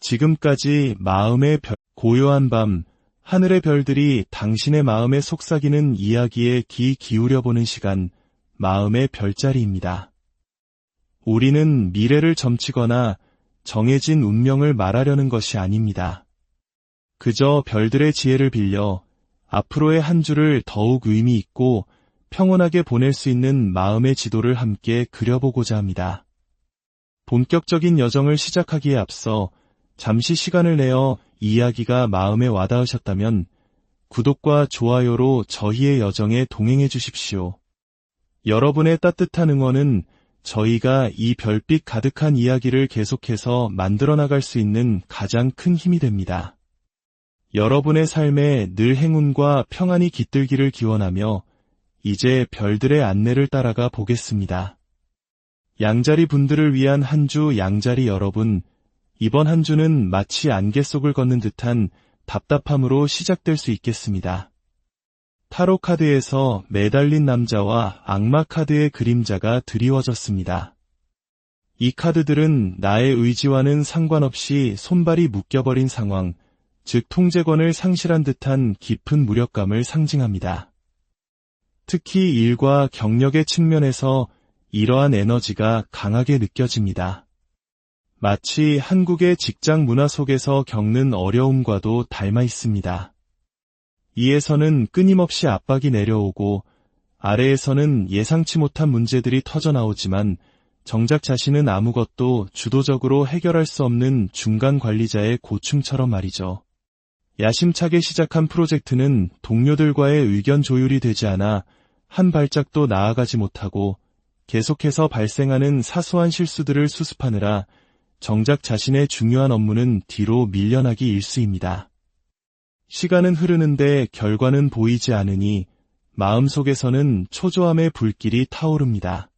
지금까지 마음의 별, 고요한 밤, 하늘의 별들이 당신의 마음에 속삭이는 이야기에 귀 기울여보는 시간, 마음의 별자리입니다. 우리는 미래를 점치거나 정해진 운명을 말하려는 것이 아닙니다. 그저 별들의 지혜를 빌려 앞으로의 한 주를 더욱 의미 있고 평온하게 보낼 수 있는 마음의 지도를 함께 그려보고자 합니다. 본격적인 여정을 시작하기에 앞서 잠시 시간을 내어 이야기가 마음에 와닿으셨다면 구독과 좋아요로 저희의 여정에 동행해 주십시오. 여러분의 따뜻한 응원은 저희가 이 별빛 가득한 이야기를 계속해서 만들어 나갈 수 있는 가장 큰 힘이 됩니다. 여러분의 삶에 늘 행운과 평안이 깃들기를 기원하며 이제 별들의 안내를 따라가 보겠습니다. 양자리 분들을 위한 한 주 양자리 여러분, 이번 한 주는 마치 안개 속을 걷는 듯한 답답함으로 시작될 수 있겠습니다. 타로 카드에서 매달린 남자와 악마 카드의 그림자가 드리워졌습니다. 이 카드들은 나의 의지와는 상관없이 손발이 묶여버린 상황, 즉 통제권을 상실한 듯한 깊은 무력감을 상징합니다. 특히 일과 경력의 측면에서 이러한 에너지가 강하게 느껴집니다. 마치 한국의 직장 문화 속에서 겪는 어려움과도 닮아 있습니다. 위에서는 끊임없이 압박이 내려오고 아래에서는 예상치 못한 문제들이 터져나오지만 정작 자신은 아무것도 주도적으로 해결할 수 없는 중간 관리자의 고충처럼 말이죠. 야심차게 시작한 프로젝트는 동료들과의 의견 조율이 되지 않아 한 발짝도 나아가지 못하고 계속해서 발생하는 사소한 실수들을 수습하느라 정작 자신의 중요한 업무는 뒤로 밀려나기 일쑤입니다. 시간은 흐르는데 결과는 보이지 않으니 마음속에서는 초조함의 불길이 타오릅니다.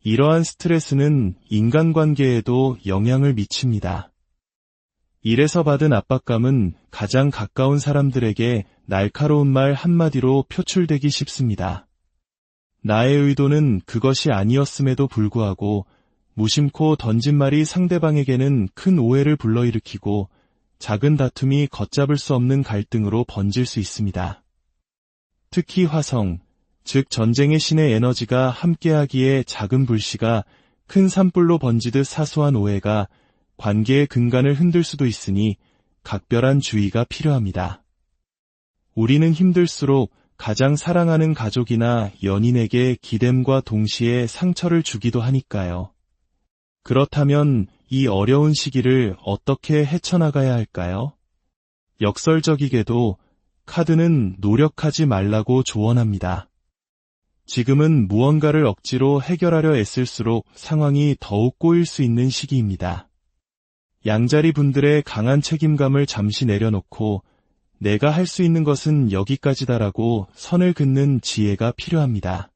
이러한 스트레스는 인간관계에도 영향을 미칩니다. 일에서 받은 압박감은 가장 가까운 사람들에게 날카로운 말 한마디로 표출되기 쉽습니다. 나의 의도는 그것이 아니었음에도 불구하고 무심코 던진 말이 상대방에게는 큰 오해를 불러일으키고 작은 다툼이 걷잡을 수 없는 갈등으로 번질 수 있습니다. 특히 화성, 즉 전쟁의 신의 에너지가 함께하기에 작은 불씨가 큰 산불로 번지듯 사소한 오해가 관계의 근간을 흔들 수도 있으니 각별한 주의가 필요합니다. 우리는 힘들수록 가장 사랑하는 가족이나 연인에게 기댐과 동시에 상처를 주기도 하니까요. 그렇다면 이 어려운 시기를 어떻게 헤쳐나가야 할까요? 역설적이게도 카드는 노력하지 말라고 조언합니다. 지금은 무언가를 억지로 해결하려 애쓸수록 상황이 더욱 꼬일 수 있는 시기입니다. 양자리 분들의 강한 책임감을 잠시 내려놓고 내가 할 수 있는 것은 여기까지다라고 선을 긋는 지혜가 필요합니다.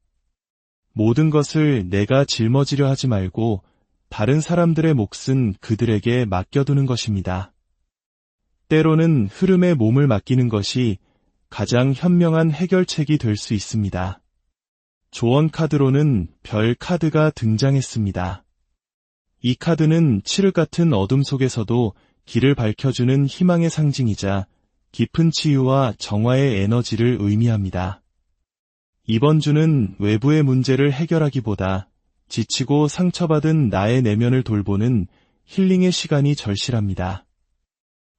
모든 것을 내가 짊어지려 하지 말고 다른 사람들의 몫은 그들에게 맡겨두는 것입니다. 때로는 흐름에 몸을 맡기는 것이 가장 현명한 해결책이 될 수 있습니다. 조언 카드로는 별 카드가 등장했습니다. 이 카드는 칠흑 같은 어둠 속에서도 길을 밝혀주는 희망의 상징이자 깊은 치유와 정화의 에너지를 의미합니다. 이번 주는 외부의 문제를 해결하기보다 지치고 상처받은 나의 내면을 돌보는 힐링의 시간이 절실합니다.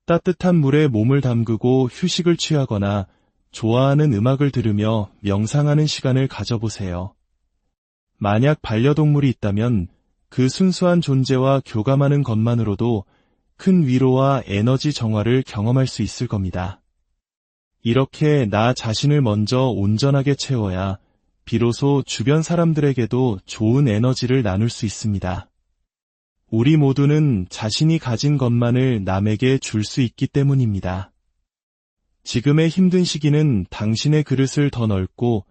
따뜻한 물에 몸을 담그고 휴식을 취하거나 좋아하는 음악을 들으며 명상하는 시간을 가져보세요. 만약 반려동물이 있다면 그 순수한 존재와 교감하는 것만으로도 큰 위로와 에너지 정화를 경험할 수 있을 겁니다. 이렇게 나 자신을 먼저 온전하게 채워야 비로소 주변 사람들에게도 좋은 에너지를 나눌 수 있습니다. 우리 모두는 자신이 가진 것만을 남에게 줄 수 있기 때문입니다. 지금의 힘든 시기는 당신의 그릇을 더 넓고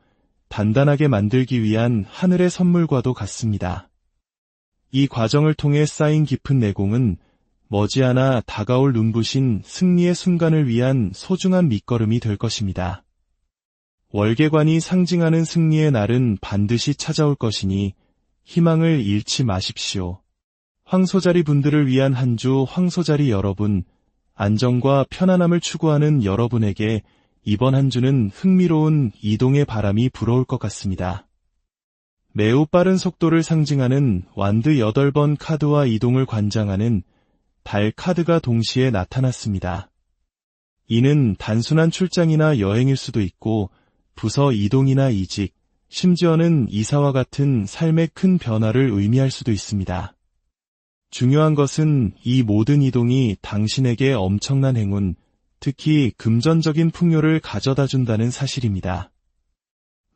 단단하게 만들기 위한 하늘의 선물과도 같습니다. 이 과정을 통해 쌓인 깊은 내공은 머지않아 다가올 눈부신 승리의 순간을 위한 소중한 밑거름이 될 것입니다. 월계관이 상징하는 승리의 날은 반드시 찾아올 것이니 희망을 잃지 마십시오. 황소자리 분들을 위한 한 주 황소자리 여러분, 안정과 편안함을 추구하는 여러분에게 이번 한 주는 흥미로운 이동의 바람이 불어올 것 같습니다. 매우 빠른 속도를 상징하는 완드 8번 카드와 이동을 관장하는 달 카드가 동시에 나타났습니다. 이는 단순한 출장이나 여행일 수도 있고 부서 이동이나 이직, 심지어는 이사와 같은 삶의 큰 변화를 의미할 수도 있습니다. 중요한 것은 이 모든 이동이 당신에게 엄청난 행운, 특히 금전적인 풍요를 가져다 준다는 사실입니다.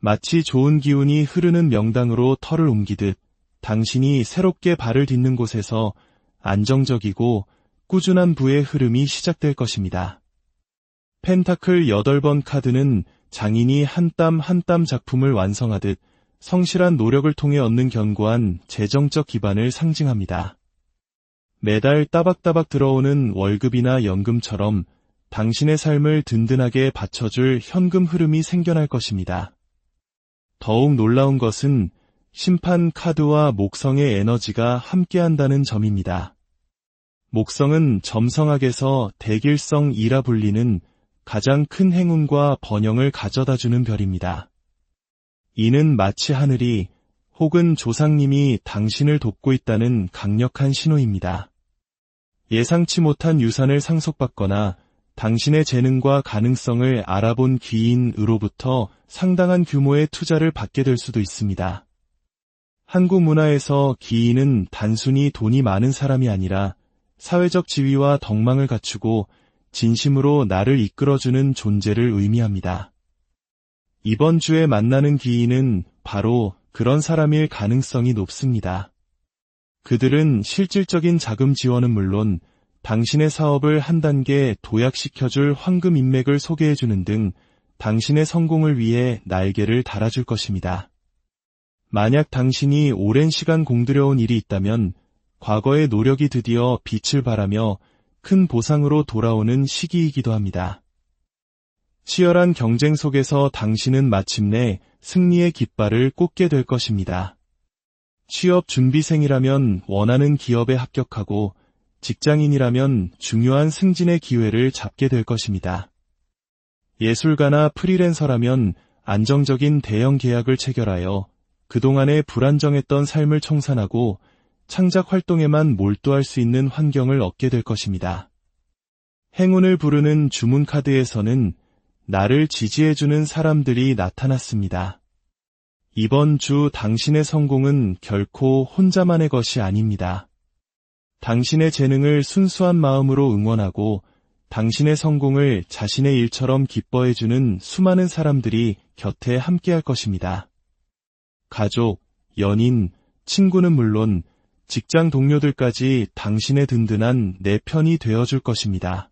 마치 좋은 기운이 흐르는 명당으로 터를 옮기듯 당신이 새롭게 발을 딛는 곳에서 안정적이고 꾸준한 부의 흐름이 시작될 것입니다. 펜타클 8번 카드는 장인이 한 땀 한 땀 작품을 완성하듯 성실한 노력을 통해 얻는 견고한 재정적 기반을 상징합니다. 매달 따박따박 들어오는 월급이나 연금처럼 당신의 삶을 든든하게 받쳐줄 현금 흐름이 생겨날 것입니다. 더욱 놀라운 것은 심판 카드와 목성의 에너지가 함께한다는 점입니다. 목성은 점성학에서 대길성이라 불리는 가장 큰 행운과 번영을 가져다주는 별입니다. 이는 마치 하늘이 혹은 조상님이 당신을 돕고 있다는 강력한 신호입니다. 예상치 못한 유산을 상속받거나 당신의 재능과 가능성을 알아본 귀인으로부터 상당한 규모의 투자를 받게 될 수도 있습니다. 한국 문화에서 귀인은 단순히 돈이 많은 사람이 아니라 사회적 지위와 덕망을 갖추고 진심으로 나를 이끌어주는 존재를 의미합니다. 이번 주에 만나는 귀인은 바로 그런 사람일 가능성이 높습니다. 그들은 실질적인 자금 지원은 물론 당신의 사업을 한 단계 도약시켜줄 황금 인맥을 소개해주는 등 당신의 성공을 위해 날개를 달아줄 것입니다. 만약 당신이 오랜 시간 공들여온 일이 있다면 과거의 노력이 드디어 빛을 발하며 큰 보상으로 돌아오는 시기이기도 합니다. 치열한 경쟁 속에서 당신은 마침내 승리의 깃발을 꽂게 될 것입니다. 취업 준비생이라면 원하는 기업에 합격하고 직장인이라면 중요한 승진의 기회를 잡게 될 것입니다. 예술가나 프리랜서라면 안정적인 대형 계약을 체결하여 그동안의 불안정했던 삶을 청산하고 창작 활동에만 몰두할 수 있는 환경을 얻게 될 것입니다. 행운을 부르는 주문 카드에서는 나를 지지해주는 사람들이 나타났습니다. 이번 주 당신의 성공은 결코 혼자만의 것이 아닙니다. 당신의 재능을 순수한 마음으로 응원하고 당신의 성공을 자신의 일처럼 기뻐해주는 수많은 사람들이 곁에 함께할 것입니다. 가족, 연인, 친구는 물론 직장 동료들까지 당신의 든든한 내 편이 되어줄 것입니다.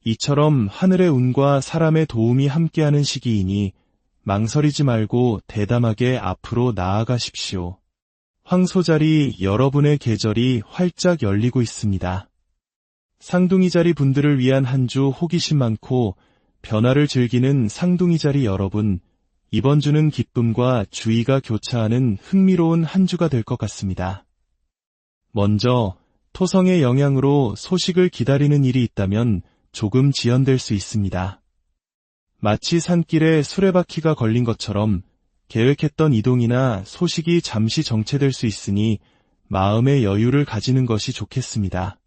이처럼 하늘의 운과 사람의 도움이 함께하는 시기이니 망설이지 말고 대담하게 앞으로 나아가십시오. 황소자리 여러분의 계절이 활짝 열리고 있습니다. 쌍둥이자리 분들을 위한 한 주 호기심 많고 변화를 즐기는 쌍둥이자리 여러분, 이번 주는 기쁨과 주의가 교차하는 흥미로운 한 주가 될 것 같습니다. 먼저 토성의 영향으로 소식을 기다리는 일이 있다면 조금 지연될 수 있습니다. 마치 산길에 수레바퀴가 걸린 것처럼 계획했던 이동이나 소식이 잠시 정체될 수 있으니 마음의 여유를 가지는 것이 좋겠습니다.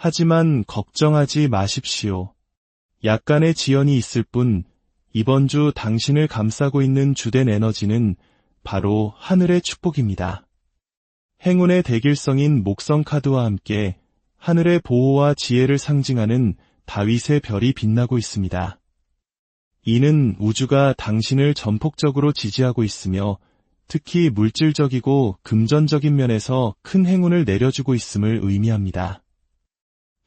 하지만 걱정하지 마십시오. 약간의 지연이 있을 뿐 이번 주 당신을 감싸고 있는 주된 에너지는 바로 하늘의 축복입니다. 행운의 대길성인 목성 카드와 함께 하늘의 보호와 지혜를 상징하는 다윗의 별이 빛나고 있습니다. 이는 우주가 당신을 전폭적으로 지지하고 있으며 특히 물질적이고 금전적인 면에서 큰 행운을 내려주고 있음을 의미합니다.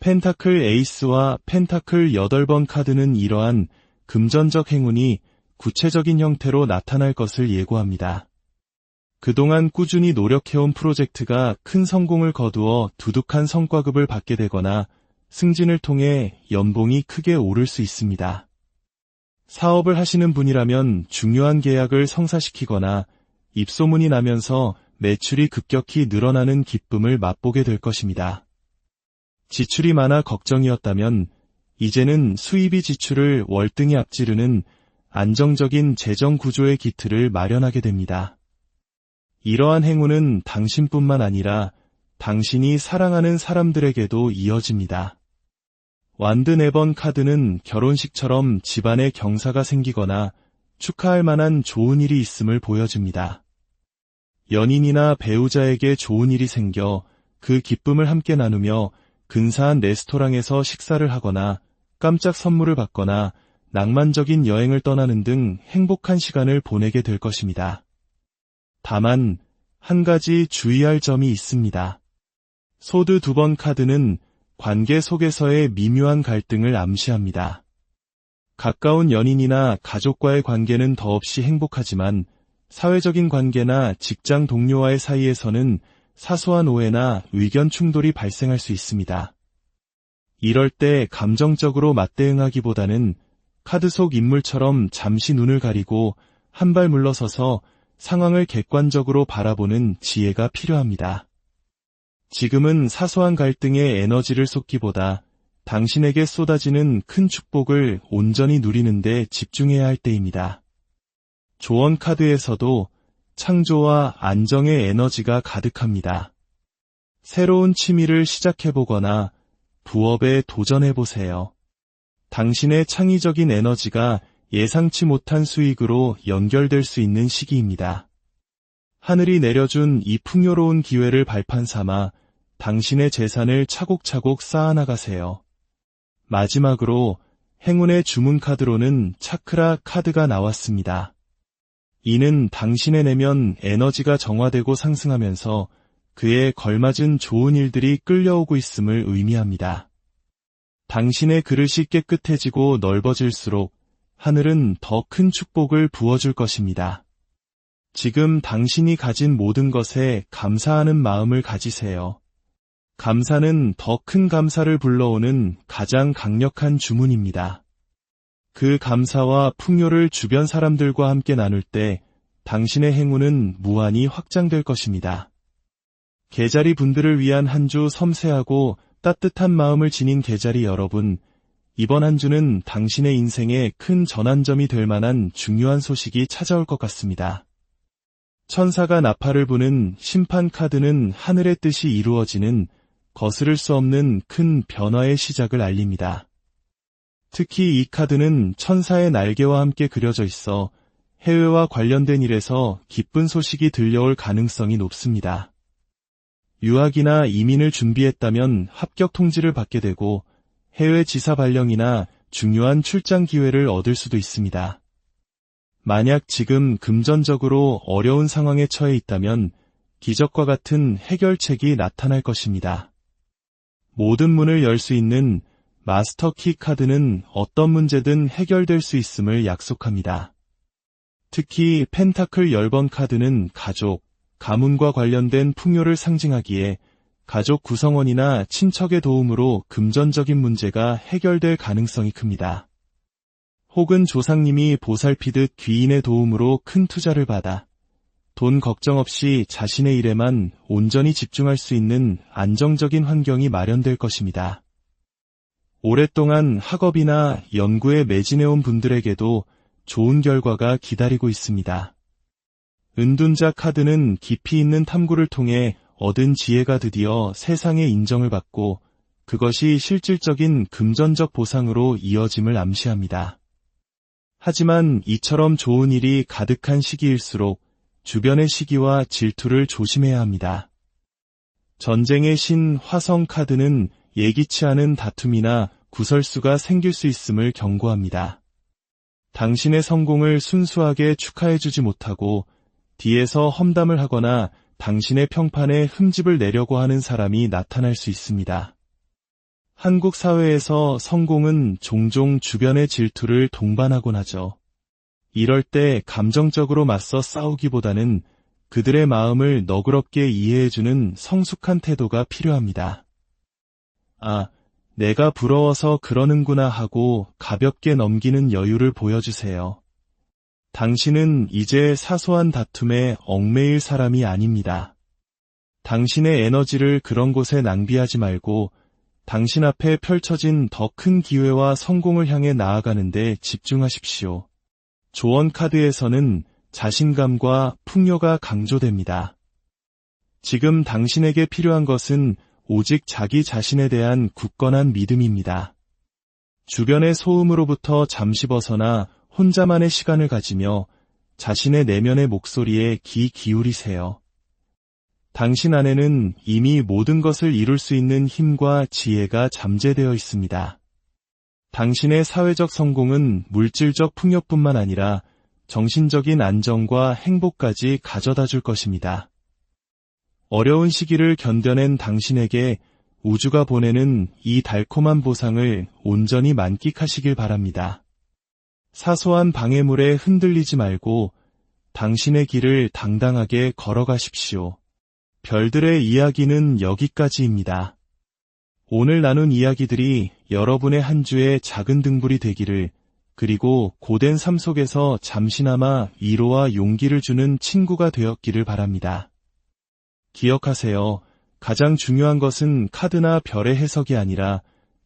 펜타클 에이스와 펜타클 8번 카드는 이러한 금전적 행운이 구체적인 형태로 나타날 것을 예고합니다. 그동안 꾸준히 노력해온 프로젝트가 큰 성공을 거두어 두둑한 성과급을 받게 되거나 승진을 통해 연봉이 크게 오를 수 있습니다. 사업을 하시는 분이라면 중요한 계약을 성사시키거나 입소문이 나면서 매출이 급격히 늘어나는 기쁨을 맛보게 될 것입니다. 지출이 많아 걱정이었다면 이제는 수입이 지출을 월등히 앞지르는 안정적인 재정 구조의 기틀을 마련하게 됩니다. 이러한 행운은 당신뿐만 아니라 당신이 사랑하는 사람들에게도 이어집니다. 완드 4번 카드는 결혼식처럼 집안에 경사가 생기거나 축하할 만한 좋은 일이 있음을 보여줍니다. 연인이나 배우자에게 좋은 일이 생겨 그 기쁨을 함께 나누며 근사한 레스토랑에서 식사를 하거나 깜짝 선물을 받거나 낭만적인 여행을 떠나는 등 행복한 시간을 보내게 될 것입니다. 다만 한 가지 주의할 점이 있습니다. 소드 2번 카드는 관계 속에서의 미묘한 갈등을 암시합니다. 가까운 연인이나 가족과의 관계는 더없이 행복하지만 사회적인 관계나 직장 동료와의 사이에서는 사소한 오해나 의견 충돌이 발생할 수 있습니다. 이럴 때 감정적으로 맞대응하기보다는 카드 속 인물처럼 잠시 눈을 가리고 한 발 물러서서 상황을 객관적으로 바라보는 지혜가 필요합니다. 지금은 사소한 갈등에 에너지를 쏟기보다 당신에게 쏟아지는 큰 축복을 온전히 누리는 데 집중해야 할 때입니다. 조언 카드에서도 창조와 안정의 에너지가 가득합니다. 새로운 취미를 시작해보거나 부업에 도전해보세요. 당신의 창의적인 에너지가 예상치 못한 수익으로 연결될 수 있는 시기입니다. 하늘이 내려준 이 풍요로운 기회를 발판 삼아 당신의 재산을 차곡차곡 쌓아나가세요. 마지막으로 행운의 주문 카드로는 차크라 카드가 나왔습니다. 이는 당신의 내면 에너지가 정화되고 상승하면서 그에 걸맞은 좋은 일들이 끌려오고 있음을 의미합니다. 당신의 그릇이 깨끗해지고 넓어질수록 하늘은 더 큰 축복을 부어줄 것입니다. 지금 당신이 가진 모든 것에 감사하는 마음을 가지세요. 감사는 더 큰 감사를 불러오는 가장 강력한 주문입니다. 그 감사와 풍요를 주변 사람들과 함께 나눌 때 당신의 행운은 무한히 확장될 것입니다. 개자리 분들을 위한 한 주 섬세하고 따뜻한 마음을 지닌 개자리 여러분, 이번 한 주는 당신의 인생에 큰 전환점이 될 만한 중요한 소식이 찾아올 것 같습니다. 천사가 나팔을 부는 심판 카드는 하늘의 뜻이 이루어지는 거스를 수 없는 큰 변화의 시작을 알립니다. 특히 이 카드는 천사의 날개와 함께 그려져 있어 해외와 관련된 일에서 기쁜 소식이 들려올 가능성이 높습니다. 유학이나 이민을 준비했다면 합격 통지를 받게 되고 해외 지사 발령이나 중요한 출장 기회를 얻을 수도 있습니다. 만약 지금 금전적으로 어려운 상황에 처해 있다면 기적과 같은 해결책이 나타날 것입니다. 모든 문을 열 수 있는 마스터키 카드는 어떤 문제든 해결될 수 있음을 약속합니다. 특히 펜타클 10번 카드는 가족, 가문과 관련된 풍요를 상징하기에 가족 구성원이나 친척의 도움으로 금전적인 문제가 해결될 가능성이 큽니다. 혹은 조상님이 보살피듯 귀인의 도움으로 큰 투자를 받아 돈 걱정 없이 자신의 일에만 온전히 집중할 수 있는 안정적인 환경이 마련될 것입니다. 오랫동안 학업이나 연구에 매진해온 분들에게도 좋은 결과가 기다리고 있습니다. 은둔자 카드는 깊이 있는 탐구를 통해 얻은 지혜가 드디어 세상의 인정을 받고 그것이 실질적인 금전적 보상으로 이어짐을 암시합니다. 하지만 이처럼 좋은 일이 가득한 시기일수록 주변의 시기와 질투를 조심해야 합니다. 전쟁의 신 화성 카드는 예기치 않은 다툼이나 구설수가 생길 수 있음을 경고합니다. 당신의 성공을 순수하게 축하해주지 못하고 뒤에서 험담을 하거나 당신의 평판에 흠집을 내려고 하는 사람이 나타날 수 있습니다. 한국 사회에서 성공은 종종 주변의 질투를 동반하곤 하죠. 이럴 때 감정적으로 맞서 싸우기보다는 그들의 마음을 너그럽게 이해해주는 성숙한 태도가 필요합니다. 아, 내가 부러워서 그러는구나 하고 가볍게 넘기는 여유를 보여주세요. 당신은 이제 사소한 다툼에 얽매일 사람이 아닙니다. 당신의 에너지를 그런 곳에 낭비하지 말고 당신 앞에 펼쳐진 더 큰 기회와 성공을 향해 나아가는 데 집중하십시오. 조언 카드에서는 자신감과 풍요가 강조됩니다. 지금 당신에게 필요한 것은 오직 자기 자신에 대한 굳건한 믿음입니다. 주변의 소음으로부터 잠시 벗어나 혼자만의 시간을 가지며 자신의 내면의 목소리에 귀 기울이세요. 당신 안에는 이미 모든 것을 이룰 수 있는 힘과 지혜가 잠재되어 있습니다. 당신의 사회적 성공은 물질적 풍요뿐만 아니라 정신적인 안정과 행복까지 가져다 줄 것입니다. 어려운 시기를 견뎌낸 당신에게 우주가 보내는 이 달콤한 보상을 온전히 만끽하시길 바랍니다. 사소한 방해물에 흔들리지 말고 당신의 길을 당당하게 걸어가십시오. 별들의 이야기는 여기까지입니다. 오늘 나눈 이야기들이 여러분의 한 주의 작은 등불이 되기를, 그리고 고된 삶 속에서 잠시나마 위로와 용기를 주는 친구가 되었기를 바랍니다. 기억하세요. 가장 중요한 것은 카드나 별의 해석이 아니라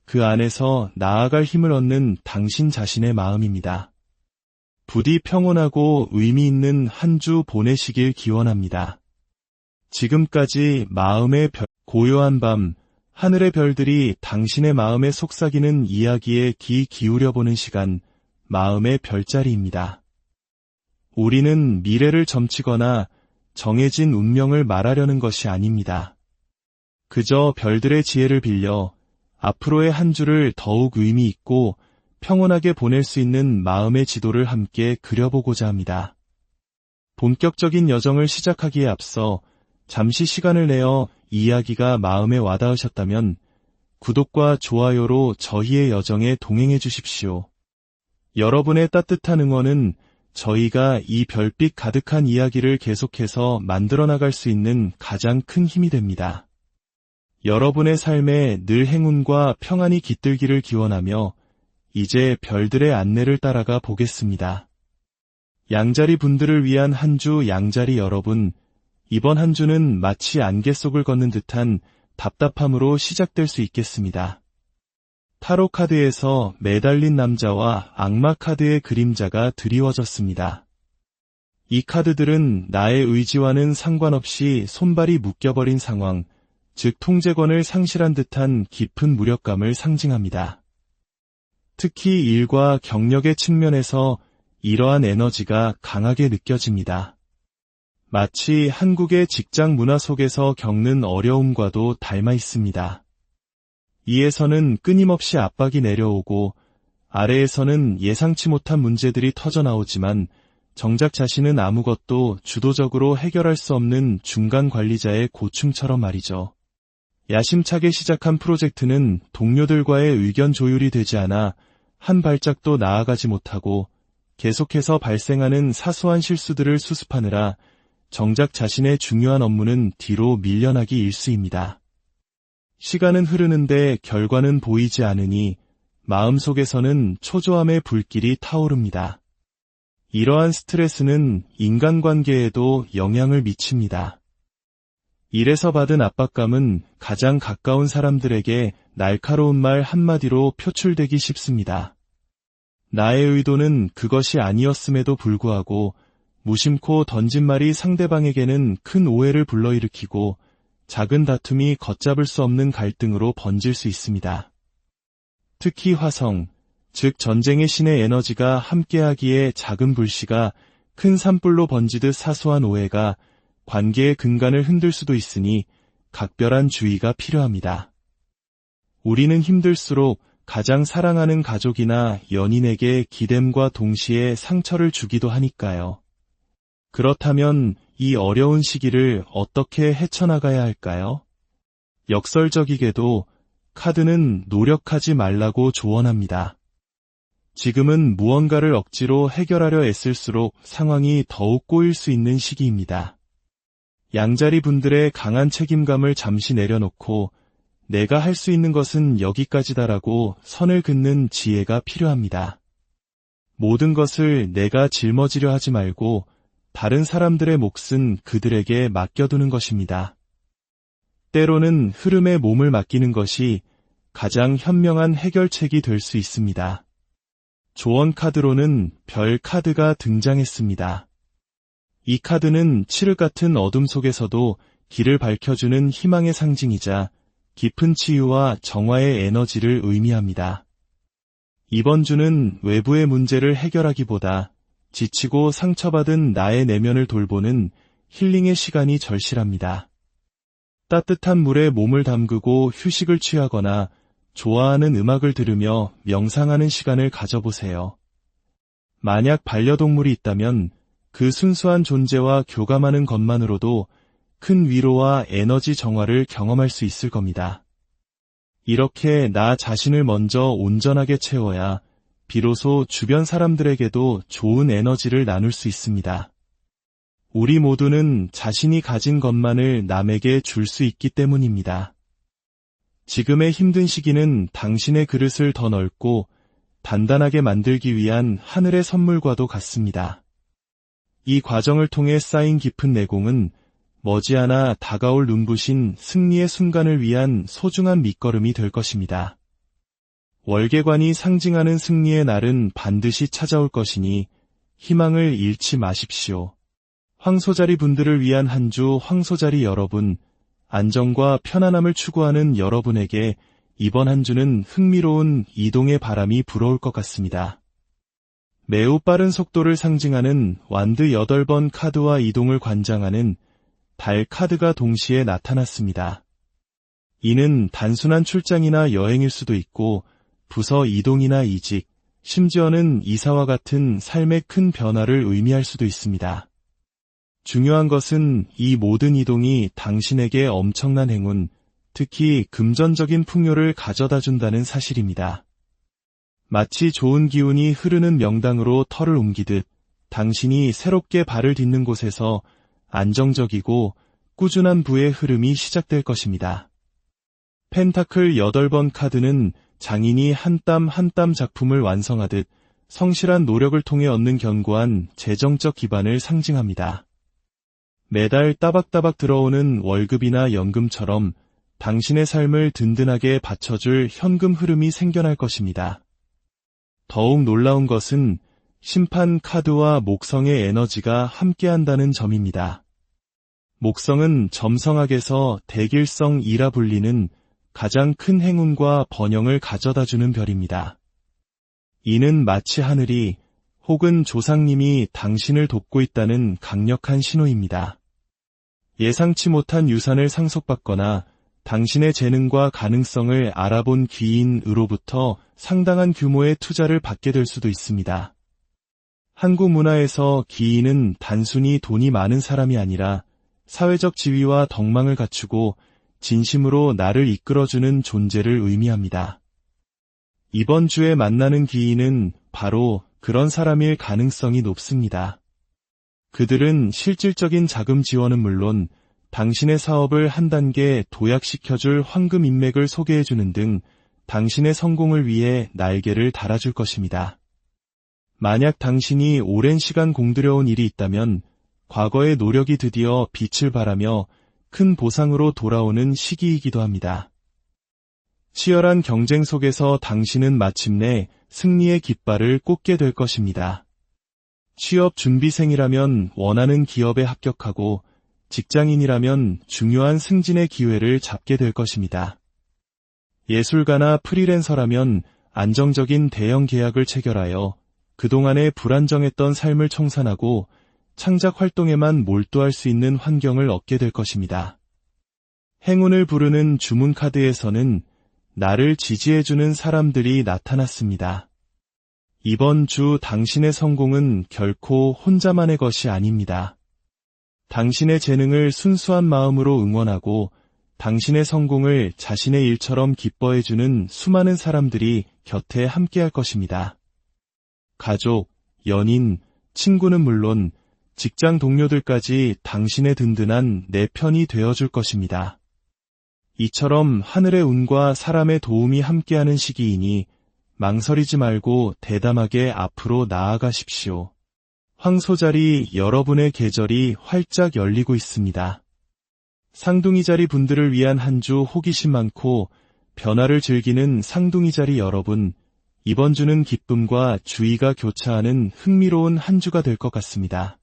그 안에서 나아갈 힘을 얻는 당신 자신의 마음입니다. 부디 평온하고 의미 있는 한 주 보내시길 기원합니다. 지금까지 마음의 별, 고요한 밤, 하늘의 별들이 당신의 마음에 속삭이는 이야기에 귀 기울여보는 시간, 마음의 별자리입니다. 우리는 미래를 점치거나 정해진 운명을 말하려는 것이 아닙니다. 그저 별들의 지혜를 빌려 앞으로의 한 주를 더욱 의미 있고 평온하게 보낼 수 있는 마음의 지도를 함께 그려보고자 합니다. 본격적인 여정을 시작하기에 앞서 잠시 시간을 내어 이야기가 마음에 와닿으셨다면 구독과 좋아요로 저희의 여정에 동행해 주십시오. 여러분의 따뜻한 응원은 저희가 이 별빛 가득한 이야기를 계속해서 만들어 나갈 수 있는 가장 큰 힘이 됩니다. 여러분의 삶에 늘 행운과 평안이 깃들기를 기원하며 이제 별들의 안내를 따라가 보겠습니다. 양자리 분들을 위한 한 주 양자리 여러분, 이번 한 주는 마치 안개 속을 걷는 듯한 답답함으로 시작될 수 있겠습니다. 타로 카드에서 매달린 남자와 악마 카드의 그림자가 드리워졌습니다. 이 카드들은 나의 의지와는 상관없이 손발이 묶여버린 상황, 즉 통제권을 상실한 듯한 깊은 무력감을 상징합니다. 특히 일과 경력의 측면에서 이러한 에너지가 강하게 느껴집니다. 마치 한국의 직장 문화 속에서 겪는 어려움과도 닮아 있습니다. 위에서는 끊임없이 압박이 내려오고 아래에서는 예상치 못한 문제들이 터져나오지만 정작 자신은 아무것도 주도적으로 해결할 수 없는 중간 관리자의 고충처럼 말이죠. 야심차게 시작한 프로젝트는 동료들과의 의견 조율이 되지 않아 한 발짝도 나아가지 못하고 계속해서 발생하는 사소한 실수들을 수습하느라 정작 자신의 중요한 업무는 뒤로 밀려나기 일쑤입니다. 시간은 흐르는데 결과는 보이지 않으니 마음속에서는 초조함의 불길이 타오릅니다. 이러한 스트레스는 인간관계에도 영향을 미칩니다. 일에서 받은 압박감은 가장 가까운 사람들에게 날카로운 말 한마디로 표출되기 쉽습니다. 나의 의도는 그것이 아니었음에도 불구하고 무심코 던진 말이 상대방에게는 큰 오해를 불러일으키고 작은 다툼이 걷잡을 수 없는 갈등으로 번질 수 있습니다. 특히 화성, 즉 전쟁의 신의 에너지가 함께하기에 작은 불씨가 큰 산불로 번지듯 사소한 오해가 관계의 근간을 흔들 수도 있으니 각별한 주의가 필요합니다. 우리는 힘들수록 가장 사랑하는 가족이나 연인에게 기댐과 동시에 상처를 주기도 하니까요. 그렇다면 이 어려운 시기를 어떻게 헤쳐나가야 할까요? 역설적이게도 카드는 노력하지 말라고 조언합니다. 지금은 무언가를 억지로 해결하려 애쓸수록 상황이 더욱 꼬일 수 있는 시기입니다. 양자리 분들의 강한 책임감을 잠시 내려놓고 내가 할 수 있는 것은 여기까지다라고 선을 긋는 지혜가 필요합니다. 모든 것을 내가 짊어지려 하지 말고 다른 사람들의 몫은 그들에게 맡겨두는 것입니다. 때로는 흐름에 몸을 맡기는 것이 가장 현명한 해결책이 될 수 있습니다. 조언 카드로는 별 카드가 등장했습니다. 이 카드는 칠흑 같은 어둠 속에서도 길을 밝혀주는 희망의 상징이자 깊은 치유와 정화의 에너지를 의미합니다. 이번 주는 외부의 문제를 해결하기보다 지치고 상처받은 나의 내면을 돌보는 힐링의 시간이 절실합니다. 따뜻한 물에 몸을 담그고 휴식을 취하거나 좋아하는 음악을 들으며 명상하는 시간을 가져보세요. 만약 반려동물이 있다면 그 순수한 존재와 교감하는 것만으로도 큰 위로와 에너지 정화를 경험할 수 있을 겁니다. 이렇게 나 자신을 먼저 온전하게 채워야 비로소 주변 사람들에게도 좋은 에너지를 나눌 수 있습니다. 우리 모두는 자신이 가진 것만을 남에게 줄 수 있기 때문입니다. 지금의 힘든 시기는 당신의 그릇을 더 넓고 단단하게 만들기 위한 하늘의 선물과도 같습니다. 이 과정을 통해 쌓인 깊은 내공은 머지않아 다가올 눈부신 승리의 순간을 위한 소중한 밑거름이 될 것입니다. 월계관이 상징하는 승리의 날은 반드시 찾아올 것이니 희망을 잃지 마십시오. 황소자리 분들을 위한 한 주 황소자리 여러분, 안정과 편안함을 추구하는 여러분에게 이번 한 주는 흥미로운 이동의 바람이 불어올 것 같습니다. 매우 빠른 속도를 상징하는 완드 8번 카드와 이동을 관장하는 달 카드가 동시에 나타났습니다. 이는 단순한 출장이나 여행일 수도 있고 부서 이동이나 이직, 심지어는 이사와 같은 삶의 큰 변화를 의미할 수도 있습니다. 중요한 것은 이 모든 이동이 당신에게 엄청난 행운, 특히 금전적인 풍요를 가져다 준다는 사실입니다. 마치 좋은 기운이 흐르는 명당으로 터를 옮기듯 당신이 새롭게 발을 딛는 곳에서 안정적이고 꾸준한 부의 흐름이 시작될 것입니다. 펜타클 8번 카드는 장인이 한 땀 한 땀 작품을 완성하듯 성실한 노력을 통해 얻는 견고한 재정적 기반을 상징합니다. 매달 따박따박 들어오는 월급이나 연금처럼 당신의 삶을 든든하게 받쳐줄 현금 흐름이 생겨날 것입니다. 더욱 놀라운 것은 심판 카드와 목성의 에너지가 함께한다는 점입니다. 목성은 점성학에서 대길성이라 불리는 가장 큰 행운과 번영을 가져다주는 별입니다. 이는 마치 하늘이 혹은 조상님이 당신을 돕고 있다는 강력한 신호입니다. 예상치 못한 유산을 상속받거나 당신의 재능과 가능성을 알아본 귀인으로부터 상당한 규모의 투자를 받게 될 수도 있습니다. 한국 문화에서 귀인은 단순히 돈이 많은 사람이 아니라 사회적 지위와 덕망을 갖추고 진심으로 나를 이끌어주는 존재를 의미합니다. 이번 주에 만나는 귀인은 바로 그런 사람일 가능성이 높습니다. 그들은 실질적인 자금 지원은 물론 당신의 사업을 한 단계 도약시켜줄 황금 인맥을 소개해주는 등 당신의 성공을 위해 날개를 달아줄 것입니다. 만약 당신이 오랜 시간 공들여온 일이 있다면 과거의 노력이 드디어 빛을 발하며 큰 보상으로 돌아오는 시기이기도 합니다. 치열한 경쟁 속에서 당신은 마침내 승리의 깃발을 꽂게 될 것입니다. 취업 준비생이라면 원하는 기업에 합격하고 직장인이라면 중요한 승진의 기회를 잡게 될 것입니다. 예술가나 프리랜서라면 안정적인 대형 계약을 체결하여 그동안의 불안정했던 삶을 청산하고 창작 활동에만 몰두할 수 있는 환경을 얻게 될 것입니다. 행운을 부르는 주문 카드에서는 나를 지지해주는 사람들이 나타났습니다. 이번 주 당신의 성공은 결코 혼자만의 것이 아닙니다. 당신의 재능을 순수한 마음으로 응원하고 당신의 성공을 자신의 일처럼 기뻐해주는 수많은 사람들이 곁에 함께할 것입니다. 가족, 연인, 친구는 물론 직장 동료들까지 당신의 든든한 내 편이 되어줄 것입니다. 이처럼 하늘의 운과 사람의 도움이 함께하는 시기이니 망설이지 말고 대담하게 앞으로 나아가십시오. 황소자리 여러분의 계절이 활짝 열리고 있습니다. 쌍둥이자리 분들을 위한 한 주 호기심 많고 변화를 즐기는 쌍둥이자리 여러분, 이번 주는 기쁨과 주의가 교차하는 흥미로운 한 주가 될 것 같습니다.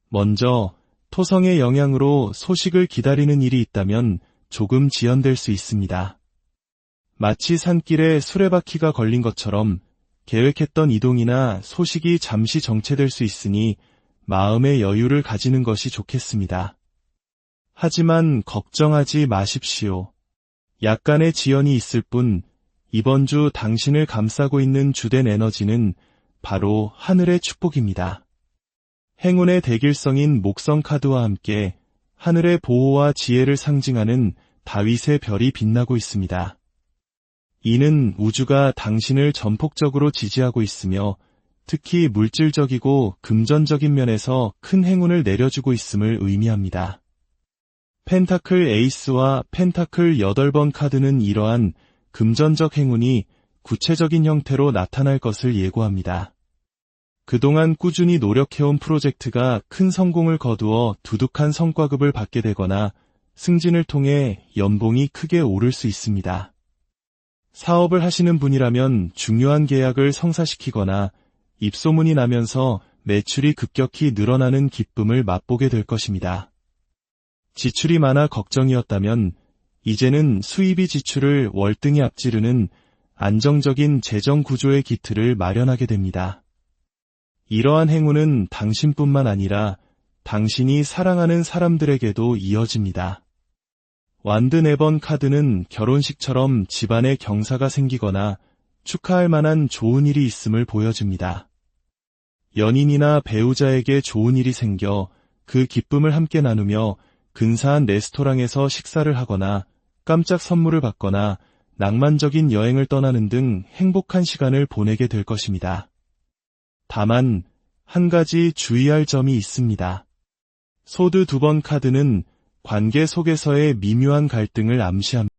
먼저 토성의 영향으로 소식을 기다리는 일이 있다면 조금 지연될 수 있습니다. 마치 산길에 수레바퀴가 걸린 것처럼 계획했던 이동이나 소식이 잠시 정체될 수 있으니 마음의 여유를 가지는 것이 좋겠습니다. 하지만 걱정하지 마십시오. 약간의 지연이 있을 뿐 이번 주 당신을 감싸고 있는 주된 에너지는 바로 하늘의 축복입니다. 행운의 대길성인 목성 카드와 함께 하늘의 보호와 지혜를 상징하는 다윗의 별이 빛나고 있습니다. 이는 우주가 당신을 전폭적으로 지지하고 있으며 특히 물질적이고 금전적인 면에서 큰 행운을 내려주고 있음을 의미합니다. 펜타클 에이스와 펜타클 8번 카드는 이러한 금전적 행운이 구체적인 형태로 나타날 것을 예고합니다. 그동안 꾸준히 노력해온 프로젝트가 큰 성공을 거두어 두둑한 성과급을 받게 되거나 승진을 통해 연봉이 크게 오를 수 있습니다. 사업을 하시는 분이라면 중요한 계약을 성사시키거나 입소문이 나면서 매출이 급격히 늘어나는 기쁨을 맛보게 될 것입니다. 지출이 많아 걱정이었다면 이제는 수입이 지출을 월등히 앞지르는 안정적인 재정 구조의 기틀을 마련하게 됩니다. 이러한 행운은 당신뿐만 아니라 당신이 사랑하는 사람들에게도 이어집니다. 완드 4번 카드는 결혼식처럼 집안에 경사가 생기거나 축하할 만한 좋은 일이 있음을 보여줍니다. 연인이나 배우자에게 좋은 일이 생겨 그 기쁨을 함께 나누며 근사한 레스토랑에서 식사를 하거나 깜짝 선물을 받거나 낭만적인 여행을 떠나는 등 행복한 시간을 보내게 될 것입니다. 다만, 한 가지 주의할 점이 있습니다. 소드 2번 카드는 관계 속에서의 미묘한 갈등을 암시합니다.